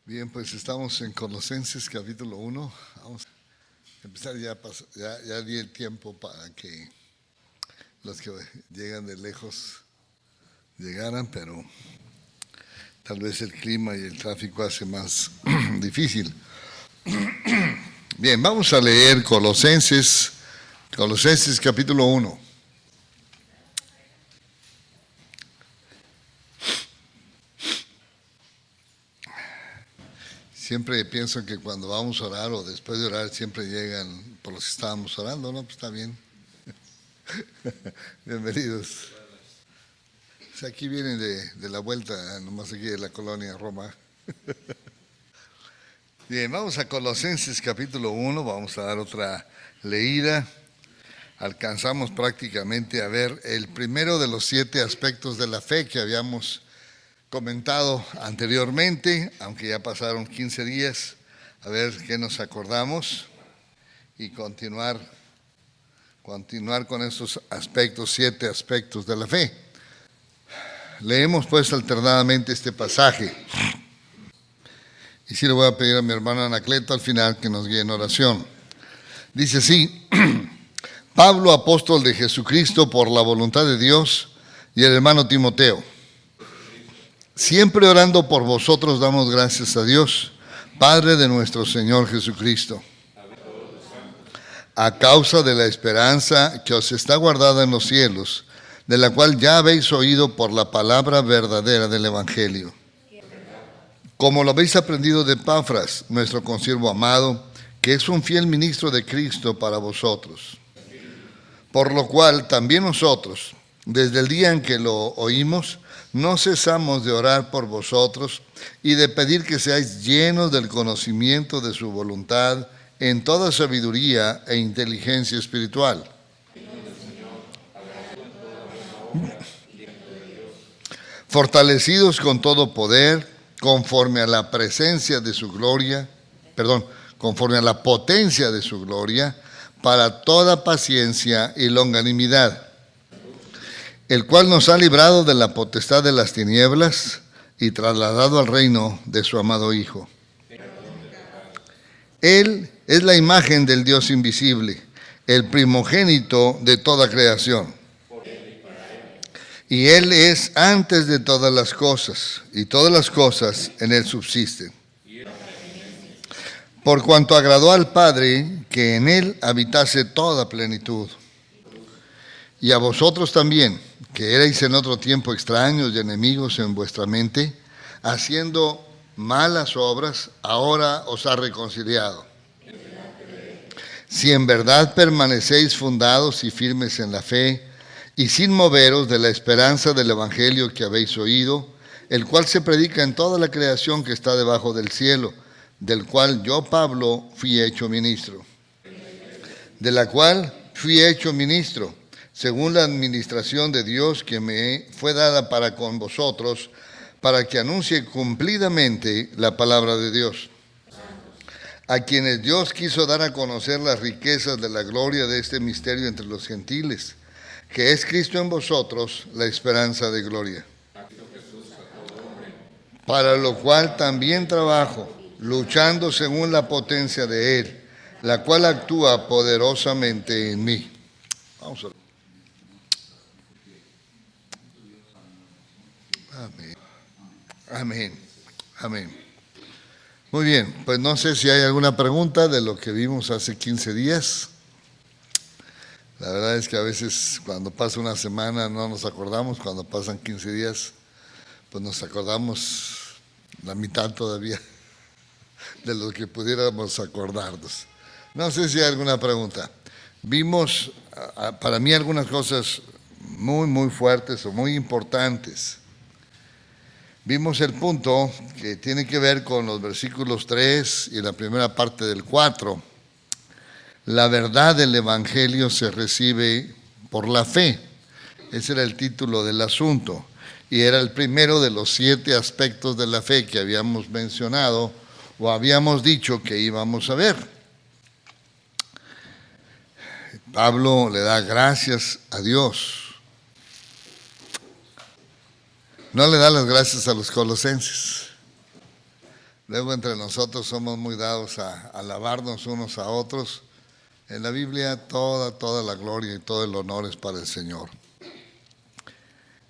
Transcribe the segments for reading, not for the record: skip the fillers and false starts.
Bien, pues estamos en Colosenses capítulo 1. Vamos a empezar, ya di el tiempo para que los que llegan de lejos llegaran, pero tal vez el clima y el tráfico hace más difícil. Bien, vamos a leer Colosenses capítulo 1. Siempre pienso que cuando vamos a orar o después de orar siempre llegan por los que estábamos orando, ¿no? Pues está bien. Bienvenidos. O sea, aquí vienen de la vuelta, nomás aquí de la colonia Roma. Bien, vamos a Colosenses capítulo 1, vamos a dar otra leída. Alcanzamos prácticamente a ver el primero de los 7 aspectos de la fe que habíamos comentado anteriormente, aunque ya pasaron 15 días, a ver qué nos acordamos y continuar con estos aspectos, 7 aspectos de la fe. Leemos pues alternadamente este pasaje. Y sí le voy a pedir a mi hermano Anacleto al final que nos guíe en oración. Dice así: Pablo, apóstol de Jesucristo por la voluntad de Dios, y el hermano Timoteo. Siempre orando por vosotros damos gracias a Dios, Padre de nuestro Señor Jesucristo, a causa de la esperanza que os está guardada en los cielos, de la cual ya habéis oído por la palabra verdadera del Evangelio. Como lo habéis aprendido de Epafras, nuestro consiervo amado, que es un fiel ministro de Cristo para vosotros. Por lo cual también nosotros, desde el día en que lo oímos, no cesamos de orar por vosotros y de pedir que seáis llenos del conocimiento de su voluntad en toda sabiduría e inteligencia espiritual. Fortalecidos con todo poder, conforme a la potencia de su gloria, para toda paciencia y longanimidad, el cual nos ha librado de la potestad de las tinieblas y trasladado al reino de su amado Hijo. Él es la imagen del Dios invisible, el primogénito de toda creación. Y Él es antes de todas las cosas, y todas las cosas en Él subsisten. Por cuanto agradó al Padre que en Él habitase toda plenitud. Y a vosotros también, que erais en otro tiempo extraños y enemigos en vuestra mente, haciendo malas obras, ahora os ha reconciliado. Si en verdad permanecéis fundados y firmes en la fe, y sin moveros de la esperanza del Evangelio que habéis oído, el cual se predica en toda la creación que está debajo del cielo, del cual yo, Pablo, fui hecho ministro. Según la administración de Dios que me fue dada para con vosotros, para que anuncie cumplidamente la palabra de Dios, a quienes Dios quiso dar a conocer las riquezas de la gloria de este misterio entre los gentiles, que es Cristo en vosotros, la esperanza de gloria. Para lo cual también trabajo, luchando según la potencia de Él, la cual actúa poderosamente en mí. Vamos a ver. Amén. Muy bien, pues no sé si hay alguna pregunta de lo que vimos hace 15 días. La verdad es que a veces cuando pasa una semana no nos acordamos, cuando pasan 15 días pues nos acordamos la mitad todavía de lo que pudiéramos acordarnos. No sé si hay alguna pregunta. Vimos para mí algunas cosas muy fuertes o muy importantes. Vimos el punto que tiene que ver con los versículos 3 y la primera parte del 4. La verdad del Evangelio se recibe por la fe. Ese era el título del asunto. Y era el primero de los 7 aspectos de la fe que habíamos mencionado o habíamos dicho que íbamos a ver. Pablo le da gracias a Dios. No le da las gracias a los colosenses. Luego entre nosotros somos muy dados a alabarnos unos a otros. En la Biblia toda la gloria y todo el honor es para el Señor.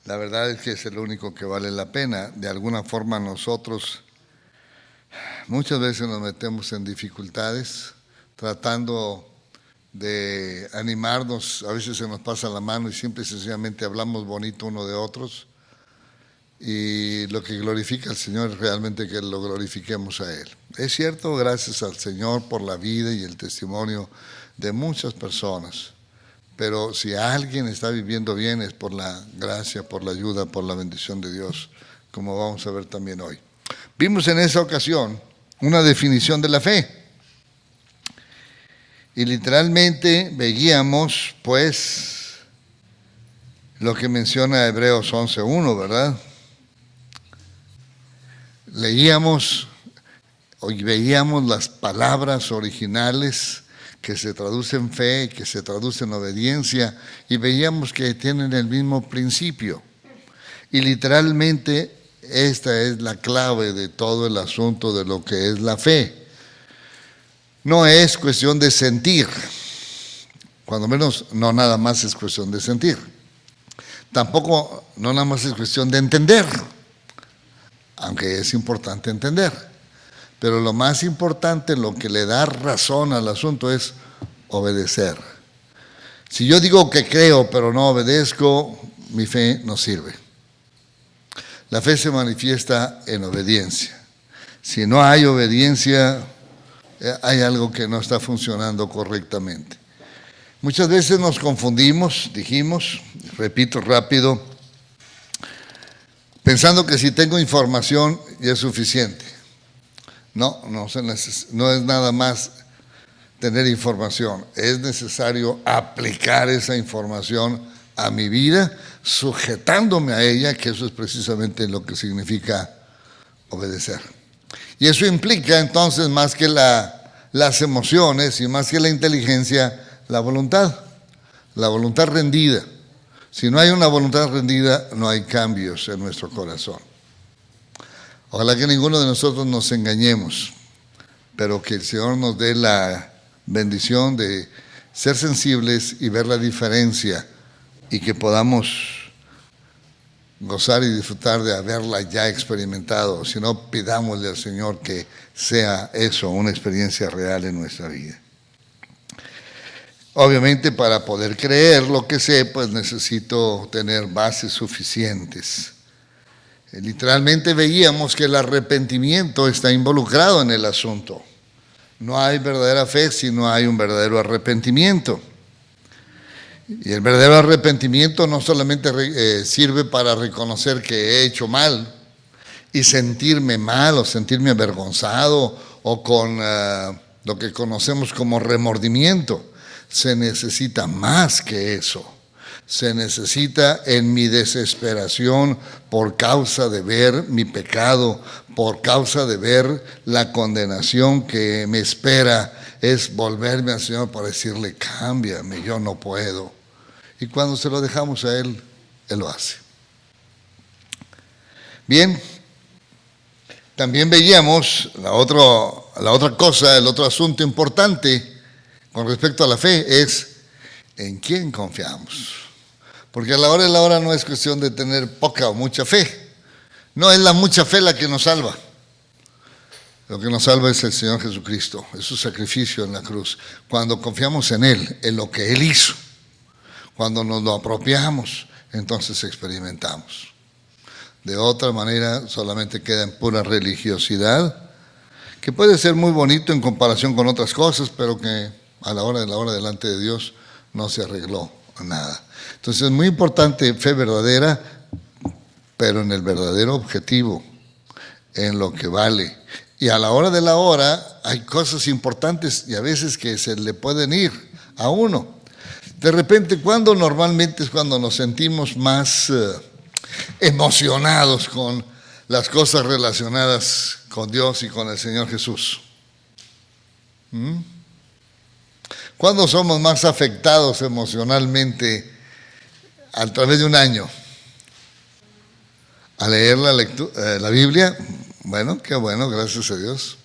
La verdad es que es el único que vale la pena. De alguna forma nosotros muchas veces nos metemos en dificultades tratando de animarnos. A veces se nos pasa la mano y simple y sencillamente hablamos bonito uno de otros. Y lo que glorifica al Señor es realmente que lo glorifiquemos a Él. Es cierto, gracias al Señor por la vida y el testimonio de muchas personas. Pero si alguien está viviendo bien es por la gracia, por la ayuda, por la bendición de Dios, como vamos a ver también hoy. Vimos en esa ocasión una definición de la fe. Y literalmente veíamos, pues, lo que menciona Hebreos 11:1, ¿verdad? Leíamos y veíamos las palabras originales que se traducen fe, que se traducen obediencia, y veíamos que tienen el mismo principio. Y literalmente esta es la clave de todo el asunto de lo que es la fe. No es cuestión de sentir, cuando menos no nada más es cuestión de sentir. Tampoco no nada más es cuestión de entender, aunque es importante entender. Pero lo más importante, lo que le da razón al asunto es obedecer. Si yo digo que creo pero no obedezco, mi fe no sirve. La fe se manifiesta en obediencia. Si no hay obediencia, hay algo que no está funcionando correctamente. Muchas veces nos confundimos, dijimos, repito rápido, pensando que si tengo información ya es suficiente. No es nada más tener información, es necesario aplicar esa información a mi vida, sujetándome a ella, que eso es precisamente lo que significa obedecer. Y eso implica entonces más que las emociones y más que la inteligencia, la voluntad rendida. Si no hay una voluntad rendida, no hay cambios en nuestro corazón. Ojalá que ninguno de nosotros nos engañemos, pero que el Señor nos dé la bendición de ser sensibles y ver la diferencia y que podamos gozar y disfrutar de haberla ya experimentado. Si no, pidámosle al Señor que sea eso, una experiencia real en nuestra vida. Obviamente, para poder creer lo que sé, pues necesito tener bases suficientes. Literalmente veíamos que el arrepentimiento está involucrado en el asunto. No hay verdadera fe si no hay un verdadero arrepentimiento. Y el verdadero arrepentimiento no solamente sirve para reconocer que he hecho mal y sentirme mal o sentirme avergonzado o con lo que conocemos como remordimiento. Se necesita más que eso. Se necesita en mi desesperación por causa de ver mi pecado, por causa de ver la condenación que me espera, es volverme al Señor para decirle, cámbiame, yo no puedo. Y cuando se lo dejamos a Él, Él lo hace. Bien, también veíamos la otra cosa, el otro asunto importante con respecto a la fe es en quién confiamos. Porque a la hora de la hora no es cuestión de tener poca o mucha fe. No es la mucha fe la que nos salva. Lo que nos salva es el Señor Jesucristo, es su sacrificio en la cruz. Cuando confiamos en Él, en lo que Él hizo, cuando nos lo apropiamos, entonces experimentamos. De otra manera, solamente queda en pura religiosidad, que puede ser muy bonito en comparación con otras cosas, pero que a la hora de la hora delante de Dios no se arregló nada. Entonces es muy importante fe verdadera, pero en el verdadero objetivo, en lo que vale. Y a la hora de la hora hay cosas importantes y a veces que se le pueden ir a uno. De repente, ¿cuándo normalmente es cuando nos sentimos más emocionados con las cosas relacionadas con Dios y con el Señor Jesús? ¿Cuándo somos más afectados emocionalmente a través de un año? ¿A leer la Biblia? Bueno, qué bueno, gracias a Dios.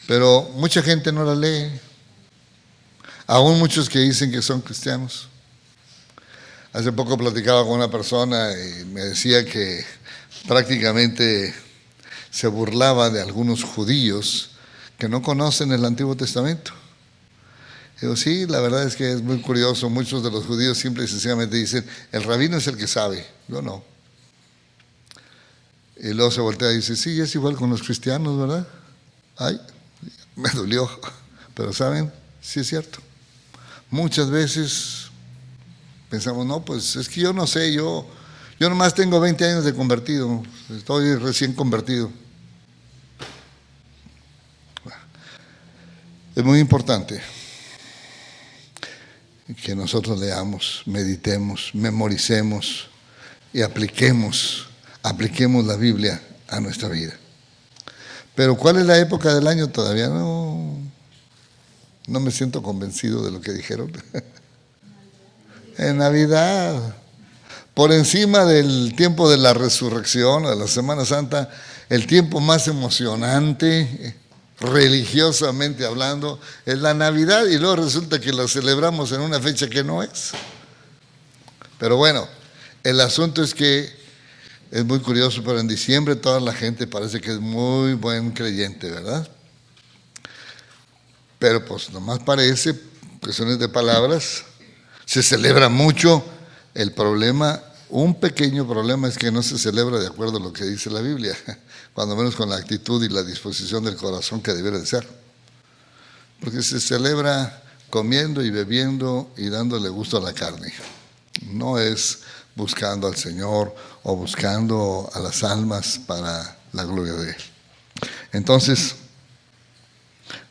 Pero mucha gente no la lee. Aún muchos que dicen que son cristianos. Hace poco platicaba con una persona y me decía que prácticamente se burlaba de algunos judíos que no conocen el Antiguo Testamento. Digo, sí, la verdad es que es muy curioso. Muchos de los judíos simple y sencillamente dicen, el rabino es el que sabe, yo no. Y luego se voltea y dice, sí, es igual con los cristianos, ¿verdad? Ay, me dolió. Pero ¿saben? Sí es cierto. Muchas veces pensamos, no, pues es que yo no sé, yo nomás tengo 20 años de convertido, estoy recién convertido. Es muy importante que nosotros leamos, meditemos, memoricemos y apliquemos la Biblia a nuestra vida. Pero ¿cuál es la época del año? Todavía no me siento convencido de lo que dijeron. En Navidad, por encima del tiempo de la resurrección, de la Semana Santa, el tiempo más emocionante, religiosamente hablando, es la Navidad, y luego resulta que la celebramos en una fecha que no es. Pero bueno, el asunto es que es muy curioso, pero en diciembre toda la gente parece que es muy buen creyente, ¿verdad? Pero pues nomás parece, cuestiones de palabras, se celebra mucho. El problema, un pequeño problema, es que no se celebra de acuerdo a lo que dice la Biblia, cuando menos con la actitud y la disposición del corazón que debiera de ser. Porque se celebra comiendo y bebiendo y dándole gusto a la carne. No es buscando al Señor o buscando a las almas para la gloria de Él. Entonces,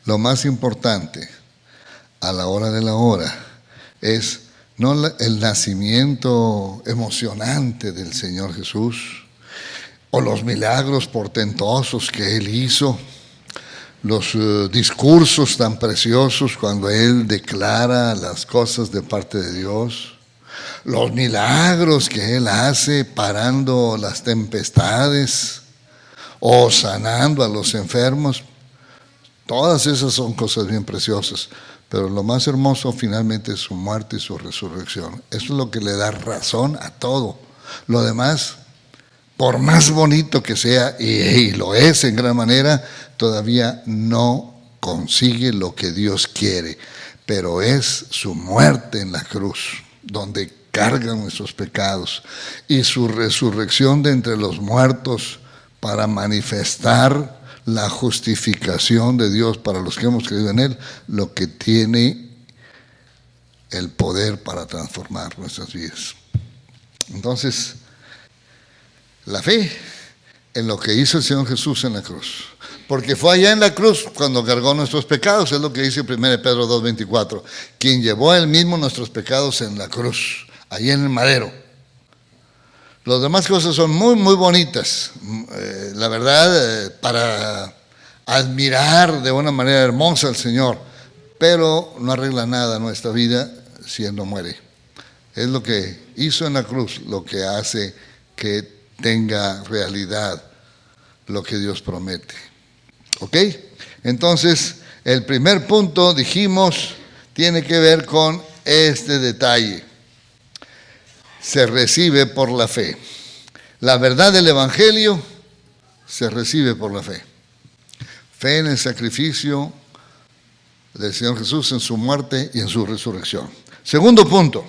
lo más importante a la hora de la hora es no el nacimiento emocionante del Señor Jesús o los milagros portentosos que Él hizo, los discursos tan preciosos cuando Él declara las cosas de parte de Dios, los milagros que Él hace parando las tempestades o sanando a los enfermos. Todas esas son cosas bien preciosas, pero lo más hermoso finalmente es su muerte y su resurrección. Eso es lo que le da razón a todo. Lo demás, por más bonito que sea, y lo es en gran manera, todavía no consigue lo que Dios quiere. Pero es su muerte en la cruz, donde carga nuestros pecados, y su resurrección de entre los muertos para manifestar la justificación de Dios para los que hemos creído en Él, lo que tiene el poder para transformar nuestras vidas. Entonces, la fe en lo que hizo el Señor Jesús en la cruz, porque fue allá en la cruz cuando cargó nuestros pecados, es lo que dice 1 Pedro 2:24, quien llevó Él mismo nuestros pecados en la cruz, allí en el madero. Las demás cosas son muy, muy bonitas, la verdad, para admirar de una manera hermosa al Señor, pero no arregla nada nuestra vida si Él no muere. Es lo que hizo en la cruz lo que hace que tenga realidad lo que Dios promete. ¿Ok? Entonces, el primer punto, dijimos, tiene que ver con este detalle. Se recibe por la fe. La verdad del Evangelio se recibe por la fe. Fe en el sacrificio del Señor Jesús, en su muerte y en su resurrección. Segundo punto,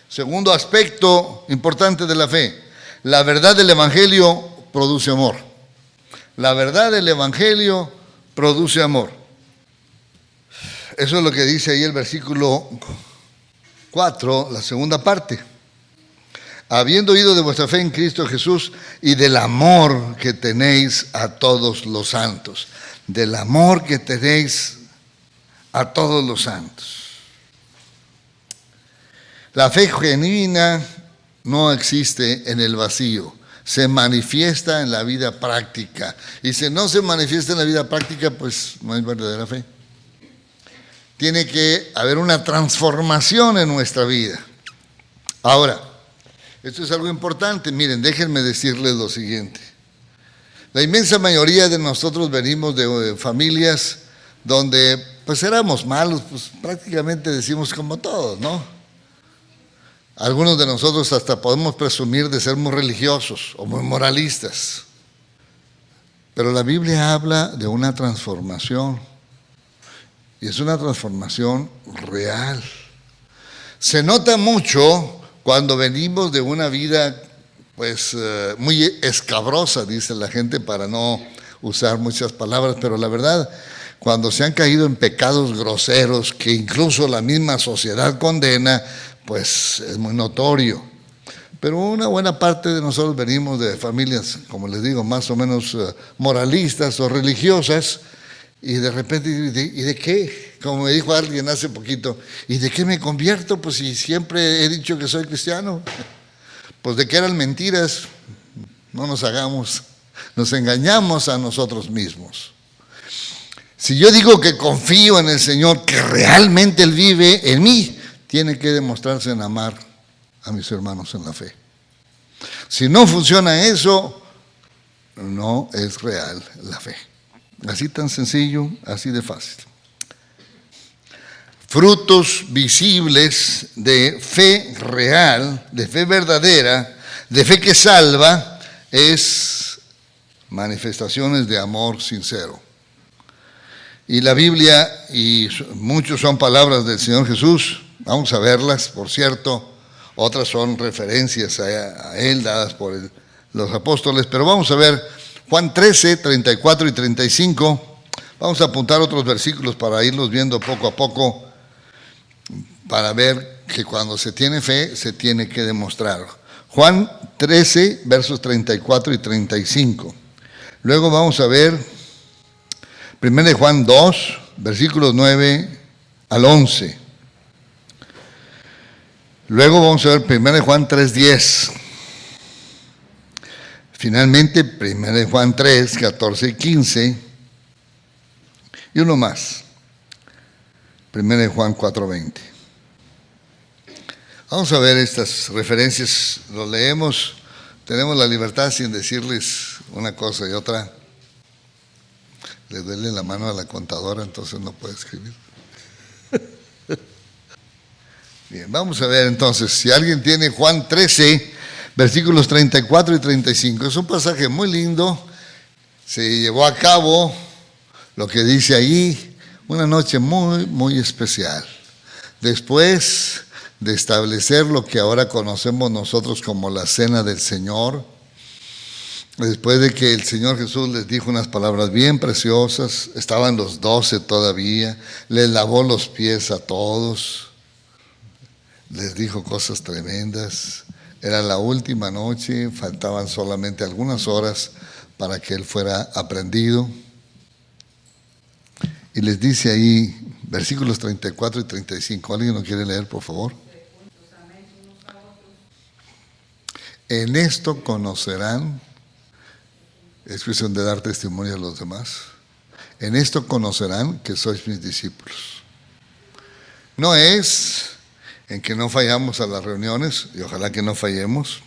segundo aspecto importante de la fe. La verdad del Evangelio produce amor. La verdad del Evangelio produce amor. Eso es lo que dice ahí el versículo 4, la segunda parte. Habiendo oído de vuestra fe en Cristo Jesús y del amor que tenéis a todos los santos. Del amor que tenéis a todos los santos. La fe genuina no existe en el vacío, se manifiesta en la vida práctica. Y si no se manifiesta en la vida práctica, pues no es verdadera fe. Tiene que haber una transformación en nuestra vida. Ahora, esto es algo importante. Miren, déjenme decirles lo siguiente. La inmensa mayoría de nosotros venimos de familias donde pues éramos malos, pues prácticamente decimos como todos, ¿no? Algunos de nosotros hasta podemos presumir de ser muy religiosos o muy moralistas. Pero la Biblia habla de una transformación, y es una transformación real. Se nota mucho cuando venimos de una vida pues muy escabrosa, dice la gente, para no usar muchas palabras, pero la verdad, cuando se han caído en pecados groseros que incluso la misma sociedad condena, pues es muy notorio. Pero una buena parte de nosotros venimos de familias, como les digo, más o menos moralistas o religiosas, y de repente, ¿y de qué? Como me dijo alguien hace poquito, ¿y de qué me convierto? Pues si siempre he dicho que soy cristiano. Pues de que eran mentiras, no nos hagamos, nos engañamos a nosotros mismos. Si yo digo que confío en el Señor, que realmente Él vive en mí, tiene que demostrarse en amar a mis hermanos en la fe. Si no funciona eso, no es real la fe. Así tan sencillo, así de fácil. Frutos visibles de fe real, de fe verdadera, de fe que salva, es manifestaciones de amor sincero. Y la Biblia, y muchos son palabras del Señor Jesús, vamos a verlas, por cierto, otras son referencias a Él dadas por los apóstoles, pero vamos a ver Juan 13, 34 y 35, vamos a apuntar otros versículos para irlos viendo poco a poco, para ver que cuando se tiene fe, se tiene que demostrar. Juan 13, versos 34 y 35. Luego vamos a ver 1 Juan 2, versículos 9 al 11. Luego vamos a ver 1 Juan 3, 10. Finalmente 1 Juan 3, 14 y 15. Y uno más. 1 Juan 4, 20. Vamos a ver estas referencias, lo leemos, tenemos la libertad sin decirles una cosa y otra. Le duele la mano a la contadora, entonces no puede escribir. Bien, vamos a ver entonces, si alguien tiene Juan 13, versículos 34 y 35, es un pasaje muy lindo, se llevó a cabo lo que dice ahí, una noche muy, muy especial. Después de establecer lo que ahora conocemos nosotros como la Cena del Señor, después de que el Señor Jesús les dijo unas palabras bien preciosas, estaban los 12 todavía, les lavó los pies a todos, les dijo cosas tremendas, era la última noche, faltaban solamente algunas horas para que Él fuera aprendido, y les dice ahí, versículos 34 y 35, ¿alguien lo quiere leer, por favor? En esto conocerán, es cuestión de dar testimonio a los demás, en esto conocerán que sois mis discípulos. No es en que no fallamos a las reuniones, y ojalá que no fallemos.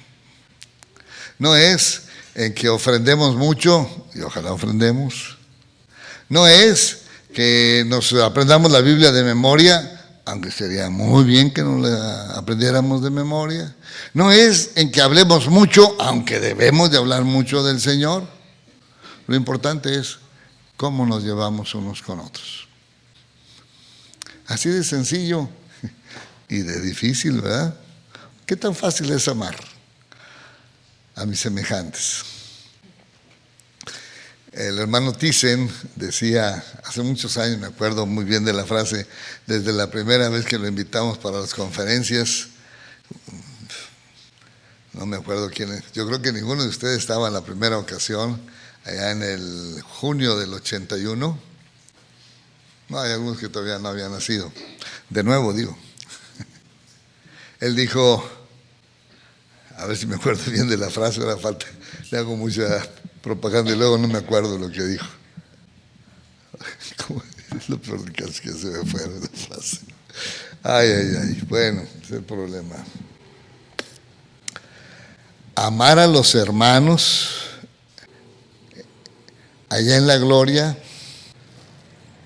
No es en que ofrendemos mucho, y ojalá ofrendemos. No es que nos aprendamos la Biblia de memoria, aunque sería muy bien que nos la aprendiéramos de memoria. No es en que hablemos mucho, aunque debemos de hablar mucho del Señor. Lo importante es cómo nos llevamos unos con otros. Así de sencillo y de difícil, ¿verdad? ¿Qué tan fácil es amar a mis semejantes? El hermano Thyssen decía, hace muchos años, me acuerdo muy bien de la frase, desde la primera vez que lo invitamos para las conferencias, no me acuerdo quién es, yo creo que ninguno de ustedes estaba en la primera ocasión, allá en el junio del 81, no, hay algunos que todavía no habían nacido, de nuevo digo, él dijo, a ver si me acuerdo bien de la frase, ahora falta, le hago mucha propaganda y luego no me acuerdo lo que dijo. Es lo peor del caso, que se me fue la frase. Ay, bueno, ese es el problema. Amar a los hermanos allá en la gloria,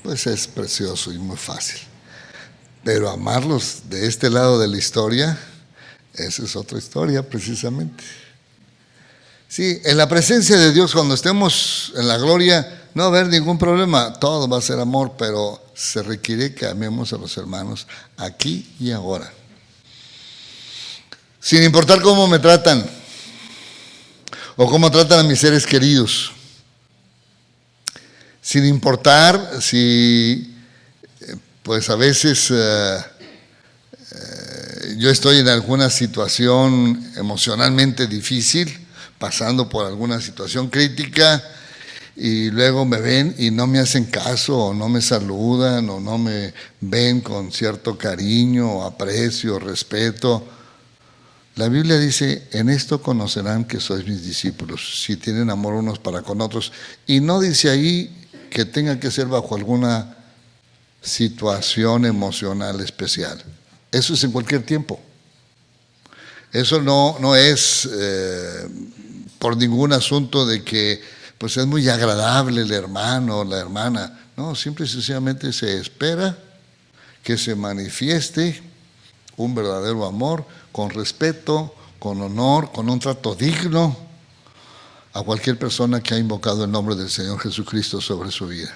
pues es precioso y muy fácil. Pero amarlos de este lado de la historia, esa es otra historia precisamente. Sí, en la presencia de Dios, cuando estemos en la gloria, no va a haber ningún problema, todo va a ser amor, pero se requiere que amemos a los hermanos aquí y ahora. Sin importar cómo me tratan o cómo tratan a mis seres queridos. Sin importar si, pues a veces yo estoy en alguna situación emocionalmente difícil, pasando por alguna situación crítica, y luego me ven y no me hacen caso, o no me saludan, o no me ven con cierto cariño, aprecio, respeto. La Biblia dice, en esto conocerán que sois mis discípulos, si tienen amor unos para con otros. Y no dice ahí que tenga que ser bajo alguna situación emocional especial. Eso es en cualquier tiempo. Eso no es por ningún asunto de que pues es muy agradable el hermano o la hermana. No, simple y sencillamente se espera que se manifieste un verdadero amor con respeto, con honor, con un trato digno a cualquier persona que ha invocado el nombre del Señor Jesucristo sobre su vida.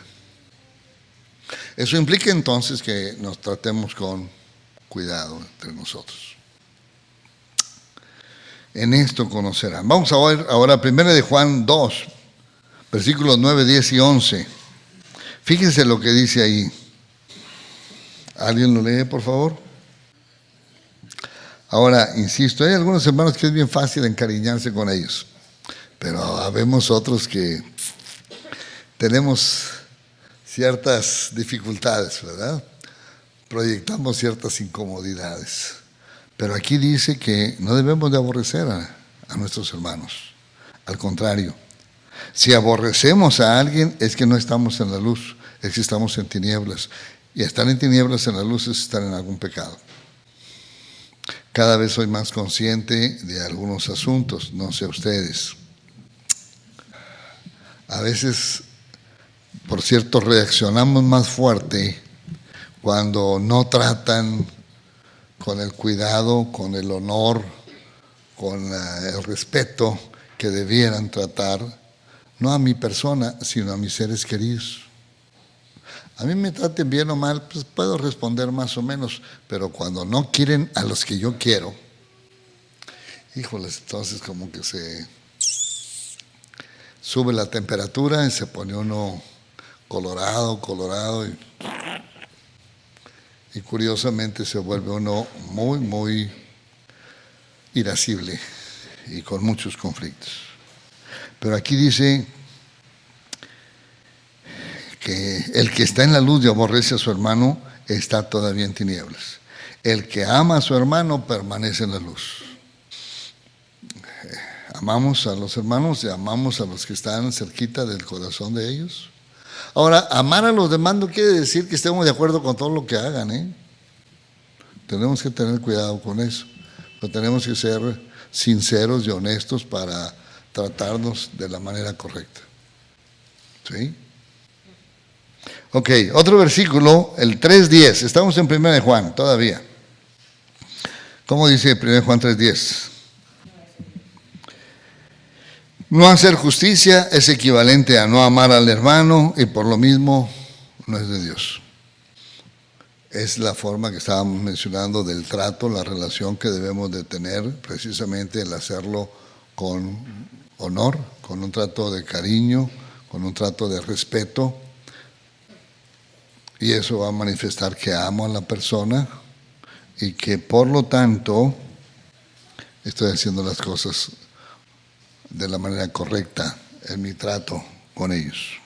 Eso implica entonces que nos tratemos con cuidado entre nosotros. En esto conocerán. Vamos a ver ahora 1 de Juan 2, versículos 9, 10 y 11. Fíjense lo que dice ahí. ¿Alguien lo lee, por favor? Ahora, insisto, hay algunos hermanos que es bien fácil encariñarse con ellos, pero habemos otros que tenemos ciertas dificultades, ¿verdad? Proyectamos ciertas incomodidades. Pero aquí dice que no debemos de aborrecer a nuestros hermanos. Al contrario, si aborrecemos a alguien es que no estamos en la luz, es que estamos en tinieblas. Y estar en tinieblas en la luz es estar en algún pecado. Cada vez soy más consciente de algunos asuntos, no sé ustedes. A veces, por cierto, reaccionamos más fuerte cuando no tratan con el cuidado, con el honor, con el respeto que debieran tratar, no a mi persona, sino a mis seres queridos. A mí me traten bien o mal, pues puedo responder más o menos, pero cuando no quieren a los que yo quiero, híjoles, entonces como que se sube la temperatura y se pone uno colorado, y curiosamente se vuelve uno muy irascible y con muchos conflictos. Pero aquí dice que el que está en la luz y aborrece a su hermano está todavía en tinieblas. El que ama a su hermano permanece en la luz. Amamos a los hermanos y amamos a los que están cerquita del corazón de ellos. Ahora, amar a los demás no quiere decir que estemos de acuerdo con todo lo que hagan, ¿eh? Tenemos que tener cuidado con eso. Pero tenemos que ser sinceros y honestos para tratarnos de la manera correcta. ¿Sí? Ok, otro versículo, el 3:10. Estamos en 1 de Juan, todavía. ¿Cómo dice 1 de Juan 3:10? No hacer justicia es equivalente a no amar al hermano y por lo mismo no es de Dios. Es la forma que estábamos mencionando del trato, la relación que debemos de tener, precisamente el hacerlo con honor, con un trato de cariño, con un trato de respeto. Y eso va a manifestar que amo a la persona y que por lo tanto estoy haciendo las cosas de la manera correcta en mi trato con ellos.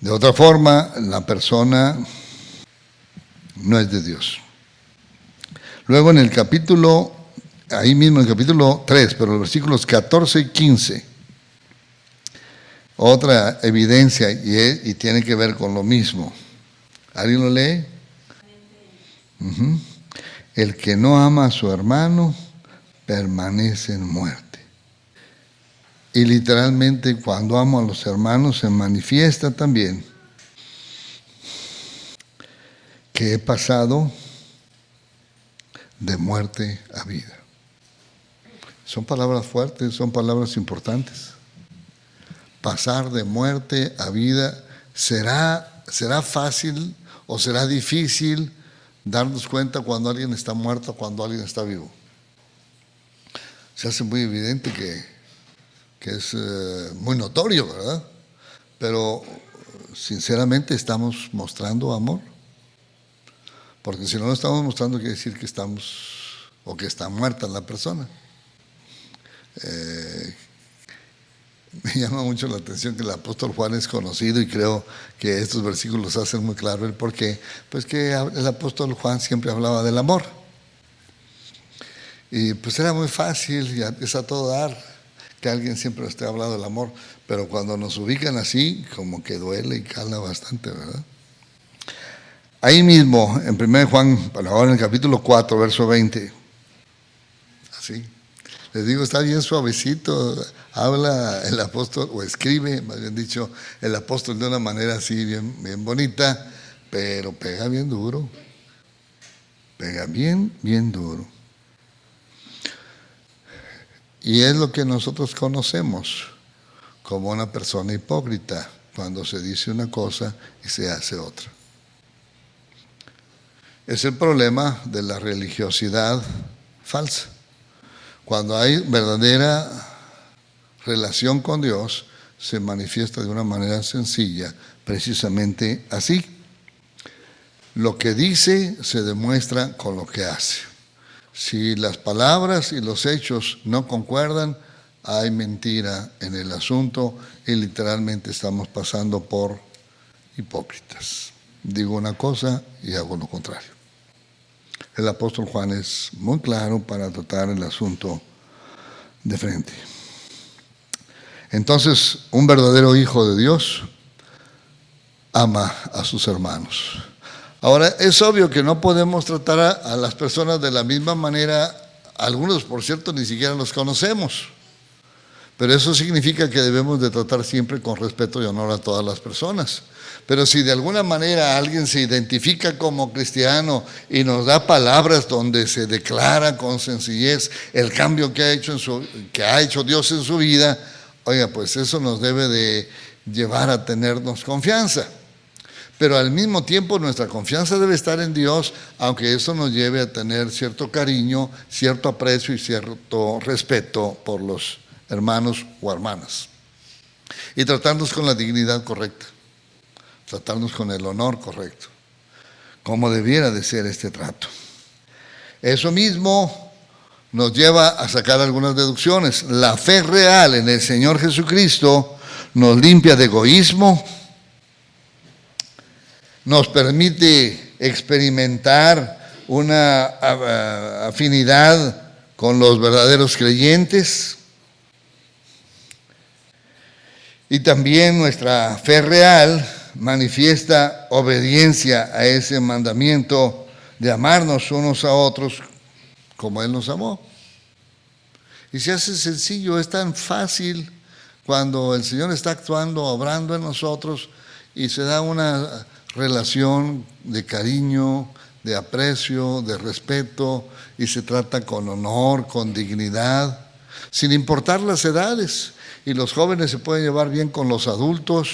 De otra forma, la persona no es de Dios. Luego en el capítulo, ahí mismo en el capítulo 3, pero los versículos 14 y 15, otra evidencia y tiene que ver con lo mismo. ¿Alguien lo lee? El que no ama a su hermano permanece en muerte. Y literalmente cuando amo a los hermanos se manifiesta también que he pasado de muerte a vida. Son palabras fuertes, son palabras importantes. Pasar de muerte a vida, ¿será fácil o será difícil darnos cuenta cuando alguien está muerto o cuando alguien está vivo? Se hace muy evidente que es muy notorio, ¿verdad? Pero sinceramente estamos mostrando amor. Porque si no lo estamos mostrando, quiere decir que estamos, o que está muerta la persona. Me llama mucho la atención que el apóstol Juan es conocido, y creo que estos versículos hacen muy claro el porqué. Pues que el apóstol Juan siempre hablaba del amor. Y pues era muy fácil, y es a todo dar, que alguien siempre esté hablando del amor, pero cuando nos ubican así, como que duele y cala bastante, ¿verdad? Ahí mismo, en 1 Juan, ahora en el capítulo 4, verso 20, así, les digo, está bien suavecito, habla el apóstol, o escribe, más bien dicho, el apóstol de una manera así bien bonita, pero pega bien duro, pega bien duro. Y es lo que nosotros conocemos como una persona hipócrita, cuando se dice una cosa y se hace otra. Es el problema de la religiosidad falsa. Cuando hay verdadera relación con Dios, se manifiesta de una manera sencilla, precisamente así. Lo que dice se demuestra con lo que hace. Si las palabras y los hechos no concuerdan, hay mentira en el asunto y literalmente estamos pasando por hipócritas. Digo una cosa y hago lo contrario. El apóstol Juan es muy claro para tratar el asunto de frente. Entonces, un verdadero hijo de Dios ama a sus hermanos. Ahora, es obvio que no podemos tratar a las personas de la misma manera. Algunos, por cierto, ni siquiera los conocemos. Pero eso significa que debemos de tratar siempre con respeto y honor a todas las personas. Pero si de alguna manera alguien se identifica como cristiano y nos da palabras donde se declara con sencillez el cambio que ha hecho Dios en su vida, oiga, pues eso nos debe de llevar a tenernos confianza. Pero al mismo tiempo nuestra confianza debe estar en Dios, aunque eso nos lleve a tener cierto cariño, cierto aprecio y cierto respeto por los hermanos o hermanas. Y tratarnos con la dignidad correcta, tratarnos con el honor correcto, como debiera de ser este trato. Eso mismo nos lleva a sacar algunas deducciones. La fe real en el Señor Jesucristo nos limpia de egoísmo, nos permite experimentar una afinidad con los verdaderos creyentes, y también nuestra fe real manifiesta obediencia a ese mandamiento de amarnos unos a otros como Él nos amó. Y se hace sencillo, es tan fácil cuando el Señor está actuando, obrando en nosotros, y se da una relación de cariño, de aprecio, de respeto, y se trata con honor, con dignidad, sin importar las edades. Y los jóvenes se pueden llevar bien con los adultos,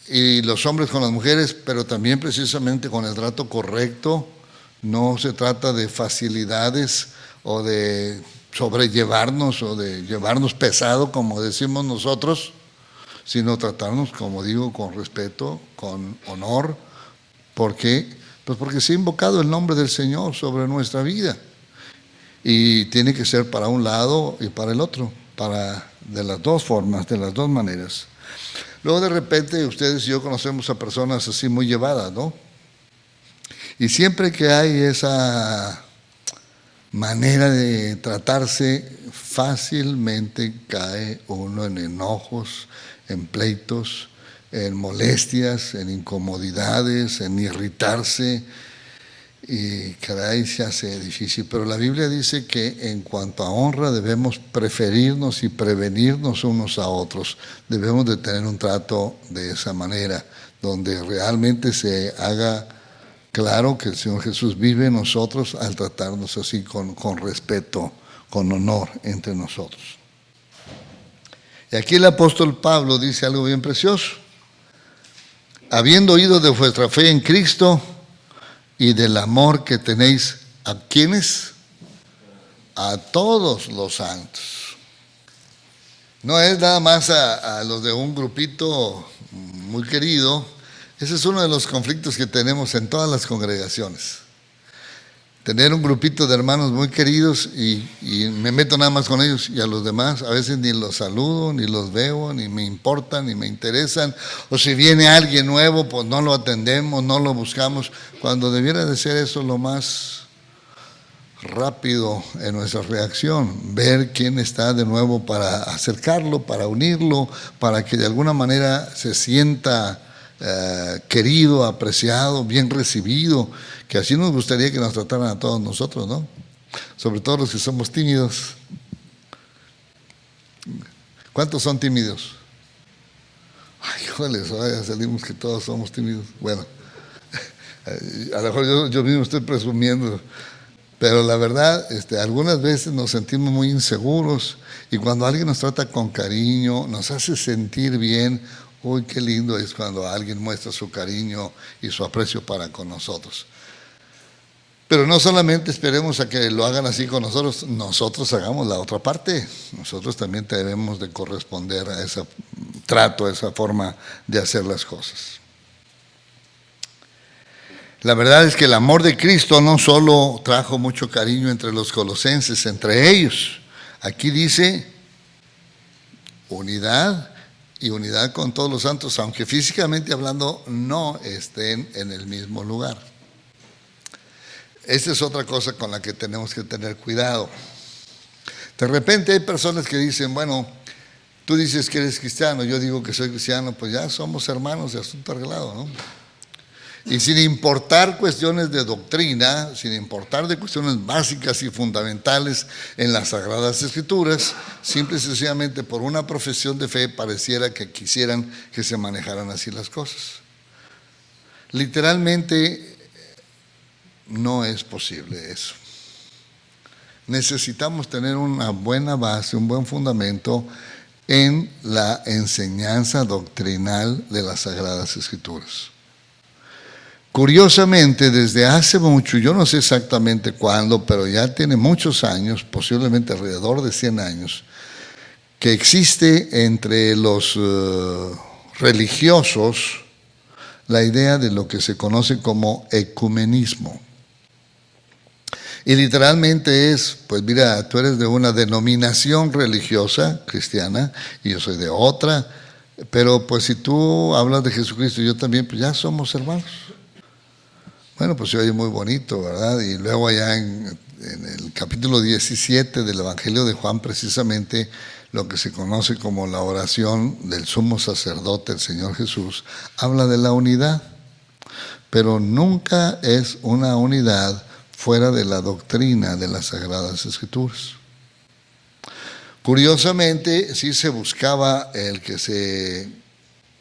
y los hombres con las mujeres, pero también precisamente con el trato correcto. No se trata de facilidades o de sobrellevarnos o de llevarnos pesado, como decimos nosotros, sino tratarnos, como digo, con respeto, con honor. ¿Por qué? Pues porque se ha invocado el nombre del Señor sobre nuestra vida, y tiene que ser para un lado y para el otro, de las dos formas, de las dos maneras. Luego de repente ustedes y yo conocemos a personas así muy llevadas, ¿no? Y siempre que hay esa manera de tratarse, fácilmente cae uno en enojos, en pleitos, en molestias, en incomodidades, en irritarse. y caray, se hace difícil. Pero la Biblia dice que en cuanto a honra debemos preferirnos y prevenirnos unos a otros. Debemos de tener un trato de esa manera, donde realmente se haga claro que el Señor Jesús vive en nosotros al tratarnos así con respeto, con honor entre nosotros. Y aquí el apóstol Pablo dice algo bien precioso. Habiendo oído de vuestra fe en Cristo y del amor que tenéis, ¿a quiénes? A todos los santos. No es nada más a los de un grupito muy querido. Ese es uno de los conflictos que tenemos en todas las congregaciones. Tener un grupito de hermanos muy queridos y me meto nada más con ellos, y a los demás a veces ni los saludo, ni los veo, ni me importan, ni me interesan. O si viene alguien nuevo, pues no lo atendemos, no lo buscamos, cuando debiera de ser eso lo más rápido en nuestra reacción, ver quién está de nuevo para acercarlo, para unirlo, para que de alguna manera se sienta querido, apreciado, bien recibido, que así nos gustaría que nos trataran a todos nosotros, ¿no? Sobre todo los que somos tímidos. ¿Cuántos son tímidos? Ay, híjoles, ya salimos que todos somos tímidos. Bueno, a lo mejor yo mismo estoy presumiendo, pero la verdad, algunas veces nos sentimos muy inseguros, y cuando alguien nos trata con cariño, nos hace sentir bien. Uy, qué lindo es cuando alguien muestra su cariño y su aprecio para con nosotros. Pero no solamente esperemos a que lo hagan así con nosotros, nosotros hagamos la otra parte. Nosotros también debemos de corresponder a ese trato, a esa forma de hacer las cosas. La verdad es que el amor de Cristo no solo trajo mucho cariño entre los colosenses, entre ellos. Aquí dice unidad, y unidad con todos los santos, aunque físicamente hablando no estén en el mismo lugar. Esa es otra cosa con la que tenemos que tener cuidado. De repente hay personas que dicen, bueno, tú dices que eres cristiano, yo digo que soy cristiano, pues ya somos hermanos, de asunto arreglado, ¿no? Y sin importar cuestiones de doctrina, sin importar de cuestiones básicas y fundamentales en las Sagradas Escrituras, simple y sencillamente por una profesión de fe pareciera que quisieran que se manejaran así las cosas. Literalmente no es posible eso. Necesitamos tener una buena base, un buen fundamento en la enseñanza doctrinal de las Sagradas Escrituras. Curiosamente, desde hace mucho, yo no sé exactamente cuándo, pero ya tiene muchos años, posiblemente alrededor de 100 años, que existe entre los religiosos la idea de lo que se conoce como ecumenismo. Y literalmente es, pues mira, tú eres de una denominación religiosa cristiana y yo soy de otra, pero pues si tú hablas de Jesucristo y yo también, pues ya somos hermanos. Bueno, pues se oye muy bonito, ¿verdad? Y luego allá en el capítulo 17 del Evangelio de Juan, precisamente lo que se conoce como la oración del sumo sacerdote, el Señor Jesús, habla de la unidad, pero nunca es una unidad fuera de la doctrina de las Sagradas Escrituras. Curiosamente, sí se buscaba el que se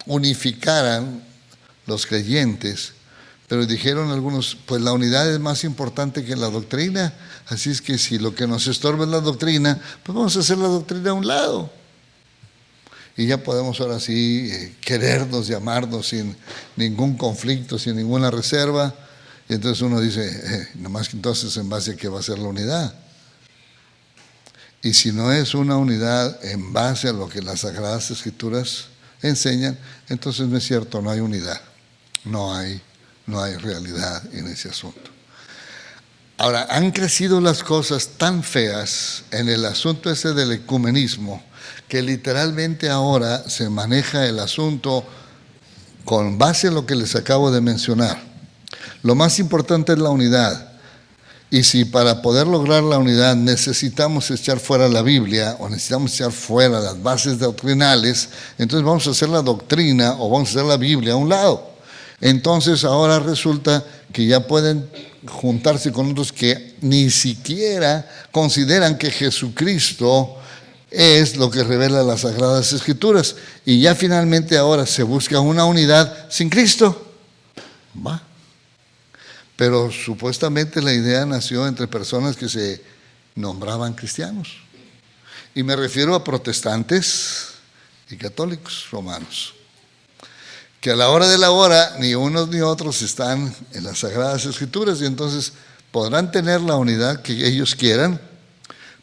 unificaran los creyentes, pero dijeron algunos, pues la unidad es más importante que la doctrina, así es que si lo que nos estorba es la doctrina, pues vamos a hacer la doctrina a un lado. Y ya podemos ahora sí querernos y amarnos sin ningún conflicto, sin ninguna reserva. Y entonces uno dice, nomás que entonces en base a qué va a ser la unidad. Y si no es una unidad en base a lo que las Sagradas Escrituras enseñan, entonces no es cierto, no hay unidad, no hay realidad en ese asunto. Ahora, han crecido las cosas tan feas en el asunto ese del ecumenismo, que literalmente ahora se maneja el asunto con base en lo que les acabo de mencionar. Lo más importante es la unidad. Y si para poder lograr la unidad necesitamos echar fuera la Biblia o necesitamos echar fuera las bases doctrinales, entonces vamos a hacer la doctrina o vamos a hacer la Biblia a un lado. Entonces ahora resulta que ya pueden juntarse con otros que ni siquiera consideran que Jesucristo es lo que revela las Sagradas Escrituras. Y ya finalmente ahora se busca una unidad sin Cristo. Va. Pero supuestamente la idea nació entre personas que se nombraban cristianos. Y me refiero a protestantes y católicos romanos, que a la hora de la hora ni unos ni otros están en las Sagradas Escrituras, y entonces podrán tener la unidad que ellos quieran,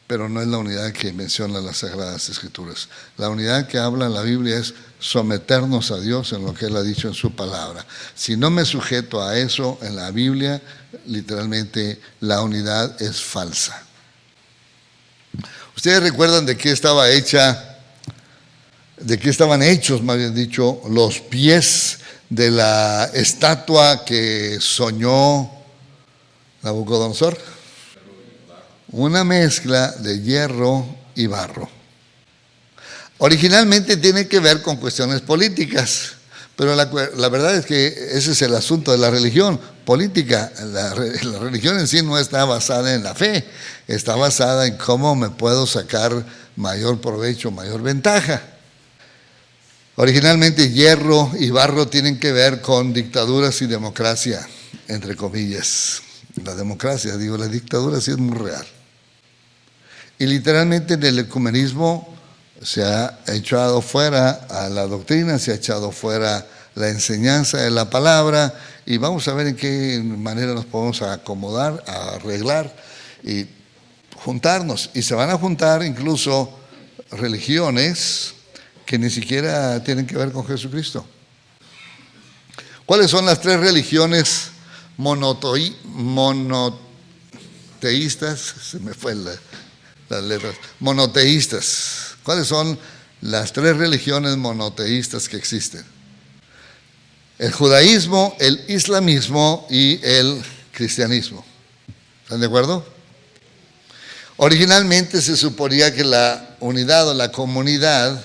pero no es la unidad que menciona las Sagradas Escrituras. La unidad que habla la Biblia es someternos a Dios en lo que Él ha dicho en su palabra. Si no me sujeto a eso en la Biblia, literalmente la unidad es falsa. ¿Ustedes recuerdan de qué estaban hechos, más bien dicho, los pies de la estatua que soñó Nabucodonosor? Una mezcla de hierro y barro. Originalmente tiene que ver con cuestiones políticas, pero la verdad es que ese es el asunto de la religión política. La religión en sí no está basada en la fe, está basada en cómo me puedo sacar mayor provecho, mayor ventaja. Originalmente hierro y barro tienen que ver con dictaduras y democracia, entre comillas. La democracia, la dictadura sí es muy real. Y literalmente en el ecumenismo se ha echado fuera a la doctrina, se ha echado fuera la enseñanza de la palabra, y vamos a ver en qué manera nos podemos acomodar, arreglar y juntarnos. Y se van a juntar incluso religiones que ni siquiera tienen que ver con Jesucristo. ¿Cuáles son las tres religiones monoteístas? Se me fue las letras. Monoteístas. ¿Cuáles son las tres religiones monoteístas que existen? El judaísmo, el islamismo y el cristianismo. ¿Están de acuerdo? Originalmente se suponía que la unidad o la comunidad,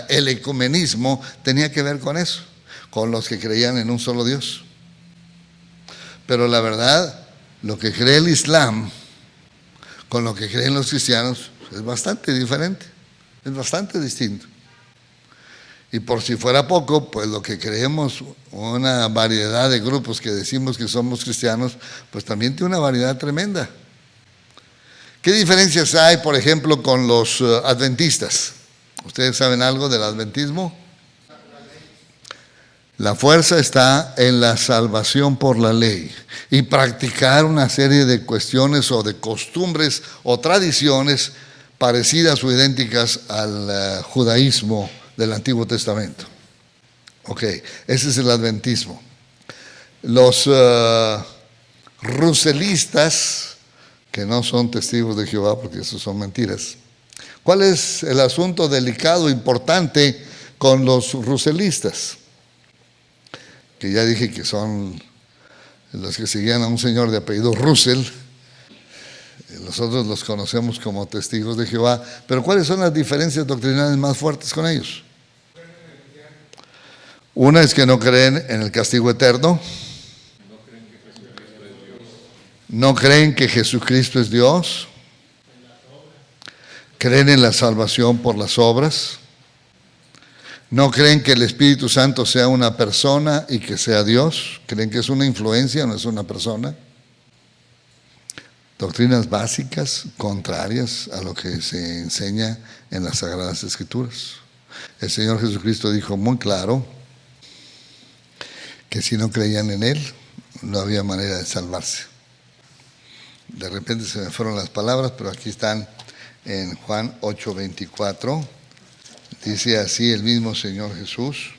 el ecumenismo, tenía que ver con eso, con los que creían en un solo Dios. Pero la verdad, lo que cree el Islam con lo que creen los cristianos es bastante diferente, es bastante distinto. Y por si fuera poco, pues lo que creemos, una variedad de grupos que decimos que somos cristianos, pues también tiene una variedad tremenda. ¿Qué diferencias hay, por ejemplo, con los adventistas? ¿Ustedes saben algo del adventismo? La fuerza está en la salvación por la ley y practicar una serie de cuestiones o de costumbres o tradiciones parecidas o idénticas al judaísmo del Antiguo Testamento. Ok, ese es el adventismo. Los ruselistas, que no son testigos de Jehová porque eso son mentiras. ¿Cuál es el asunto delicado, importante con los ruselistas? Que ya dije que son los que seguían a un señor de apellido Russell. Nosotros los conocemos como testigos de Jehová. Pero ¿cuáles son las diferencias doctrinales más fuertes con ellos? Una es que no creen en el castigo eterno. No creen que Jesucristo es Dios. Creen en la salvación por las obras. No creen que el Espíritu Santo sea una persona y que sea Dios. Creen que es una influencia, no es una persona. Doctrinas básicas contrarias a lo que se enseña en las Sagradas Escrituras. El Señor Jesucristo dijo muy claro que si no creían en Él, no había manera de salvarse. De repente se me fueron las palabras, pero aquí están en Juan 8:24. Dice así el mismo Señor Jesús: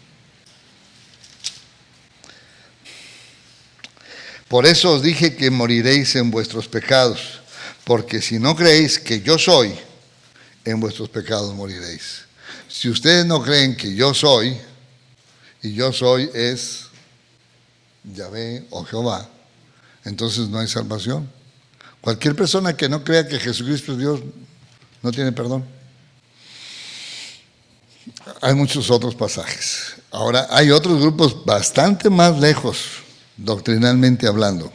por eso os dije que moriréis en vuestros pecados, porque si no creéis que yo soy, en vuestros pecados moriréis. Si ustedes no creen que yo soy, y yo soy es Yahvé o Jehová, entonces no hay salvación. Cualquier persona que no crea que Jesucristo es Dios no tiene perdón. Hay muchos otros pasajes. Ahora, hay otros grupos bastante más lejos, doctrinalmente hablando.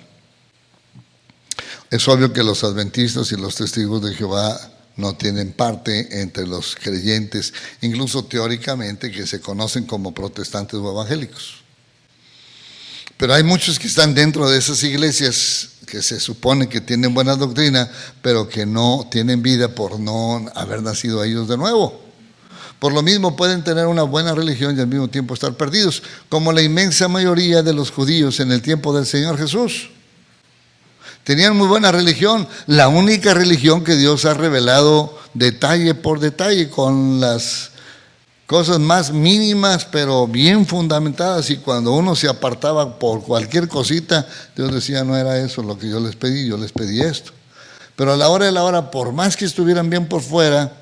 Es obvio que los adventistas y los testigos de Jehová no tienen parte entre los creyentes, incluso teóricamente, que se conocen como protestantes o evangélicos. Pero hay muchos que están dentro de esas iglesias que se supone que tienen buena doctrina, pero que no tienen vida por no haber nacido ellos de nuevo. Por lo mismo pueden tener una buena religión y al mismo tiempo estar perdidos, como la inmensa mayoría de los judíos en el tiempo del Señor Jesús. Tenían muy buena religión, la única religión que Dios ha revelado detalle por detalle, con las cosas más mínimas pero bien fundamentadas, y cuando uno se apartaba por cualquier cosita, Dios decía, no era eso lo que yo les pedí esto. Pero a la hora de la hora, por más que estuvieran bien por fuera,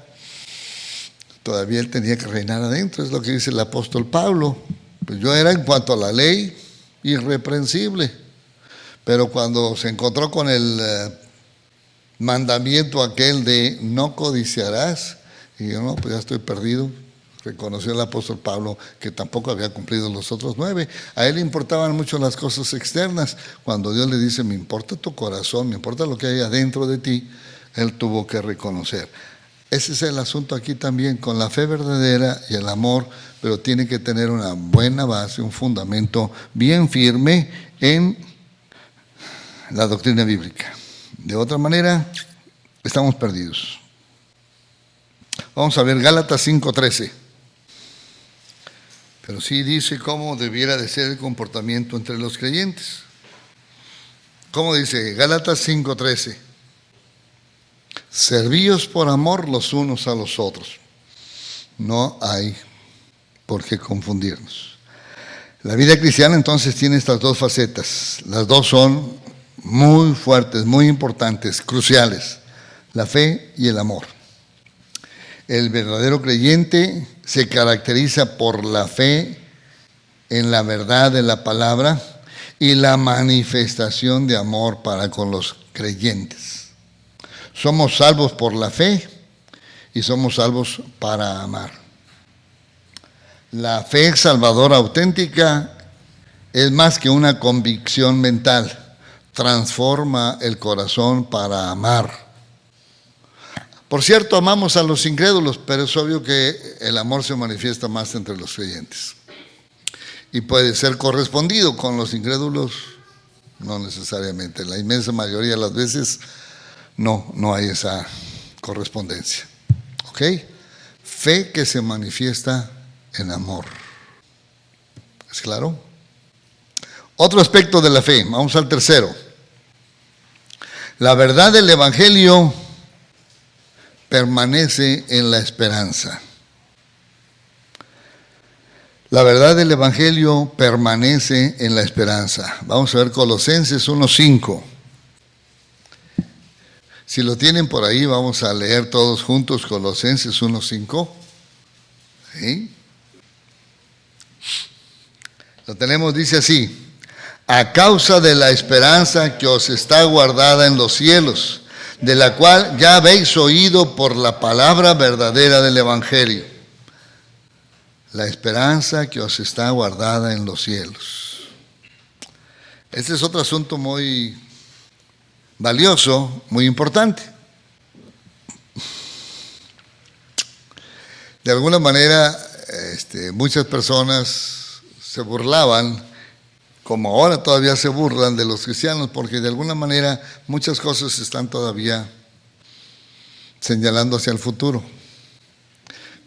todavía Él tenía que reinar adentro, es lo que dice el apóstol Pablo. Pues yo era, en cuanto a la ley, irreprensible, pero cuando se encontró con el mandamiento aquel de no codiciarás, y yo no, pues ya estoy perdido. Reconoció el apóstol Pablo que tampoco había cumplido los otros 9. A él le importaban mucho las cosas externas. Cuando Dios le dice, me importa tu corazón, me importa lo que hay adentro de ti, él tuvo que reconocer. Ese es el asunto aquí también, con la fe verdadera y el amor, pero tiene que tener una buena base, un fundamento bien firme en la doctrina bíblica. De otra manera, estamos perdidos. Vamos a ver Gálatas 5:13. Pero sí dice cómo debiera de ser el comportamiento entre los creyentes. ¿Cómo dice? Gálatas 5:13. Servíos por amor los unos a los otros. No hay por qué confundirnos. La vida cristiana entonces tiene estas dos facetas. Las dos son muy fuertes, muy importantes, cruciales. La fe y el amor. El verdadero creyente se caracteriza por la fe en la verdad de la palabra y la manifestación de amor para con los creyentes. Somos salvos por la fe y somos salvos para amar. La fe salvadora auténtica es más que una convicción mental, transforma el corazón para amar. Por cierto, amamos a los incrédulos, pero es obvio que el amor se manifiesta más entre los creyentes. Y puede ser correspondido con los incrédulos, no necesariamente. La inmensa mayoría de las veces no hay esa correspondencia. ¿Ok? Fe que se manifiesta en amor. ¿Es claro? Otro aspecto de la fe, vamos al tercero. La verdad del Evangelio permanece en la esperanza. La verdad del Evangelio permanece en la esperanza. Vamos a ver Colosenses 1:5. Si lo tienen por ahí, vamos a leer todos juntos Colosenses 1:5. ¿Sí? Lo tenemos, dice así: a causa de la esperanza que os está guardada en los cielos, de la cual ya habéis oído por la palabra verdadera del Evangelio. La esperanza que os está guardada en los cielos. Este es otro asunto muy valioso, muy importante. De alguna manera, muchas personas se burlaban, como ahora todavía se burlan de los cristianos, porque de alguna manera muchas cosas están todavía señalando hacia el futuro.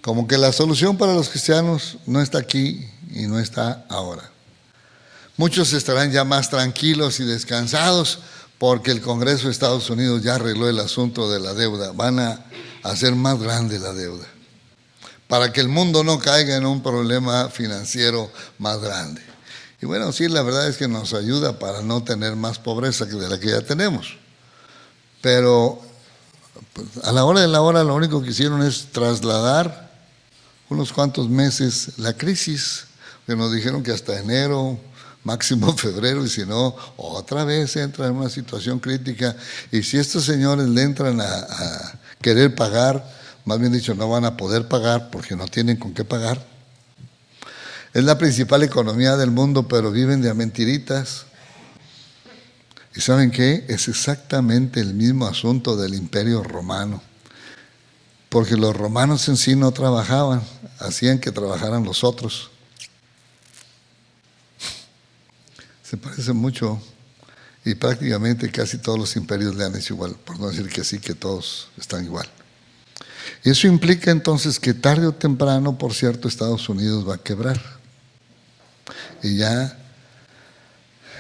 Como que la solución para los cristianos no está aquí y no está ahora. Muchos estarán ya más tranquilos y descansados porque el Congreso de Estados Unidos ya arregló el asunto de la deuda. Van a hacer más grande la deuda para que el mundo no caiga en un problema financiero más grande. Y bueno, sí, la verdad es que nos ayuda para no tener más pobreza que de la que ya tenemos. Pero pues, a la hora de la hora lo único que hicieron es trasladar unos cuantos meses la crisis, que nos dijeron que hasta enero, máximo febrero, y si no, otra vez entra en una situación crítica. Y si estos señores le entran a querer pagar, más bien dicho, no van a poder pagar porque no tienen con qué pagar. Es la principal economía del mundo, pero viven de a mentiritas. ¿Y saben qué? Es exactamente el mismo asunto del Imperio Romano. Porque los romanos en sí no trabajaban, hacían que trabajaran los otros. Se parece mucho. Y prácticamente casi todos los imperios le han hecho igual, por no decir que sí, que todos están igual. Y eso implica entonces que tarde o temprano, por cierto, Estados Unidos va a quebrar. Y ya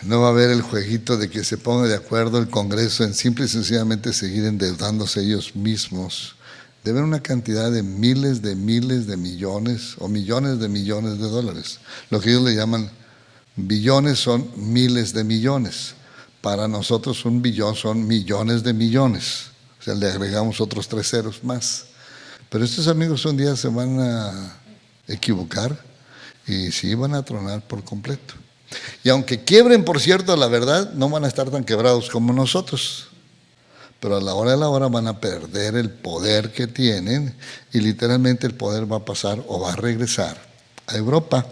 no va a haber el jueguito de que se ponga de acuerdo el Congreso en simple y sencillamente seguir endeudándose ellos mismos. Deben una cantidad de miles de millones o millones de dólares. Lo que ellos le llaman billones son miles de millones. Para nosotros un billón son millones de millones. O sea, le agregamos otros 3 ceros más. Pero estos amigos un día se van a equivocar y sí van a tronar por completo. Y aunque quiebren, por cierto, la verdad, no van a estar tan quebrados como nosotros. Pero a la hora de la hora van a perder el poder que tienen y literalmente el poder va a pasar o va a regresar a Europa,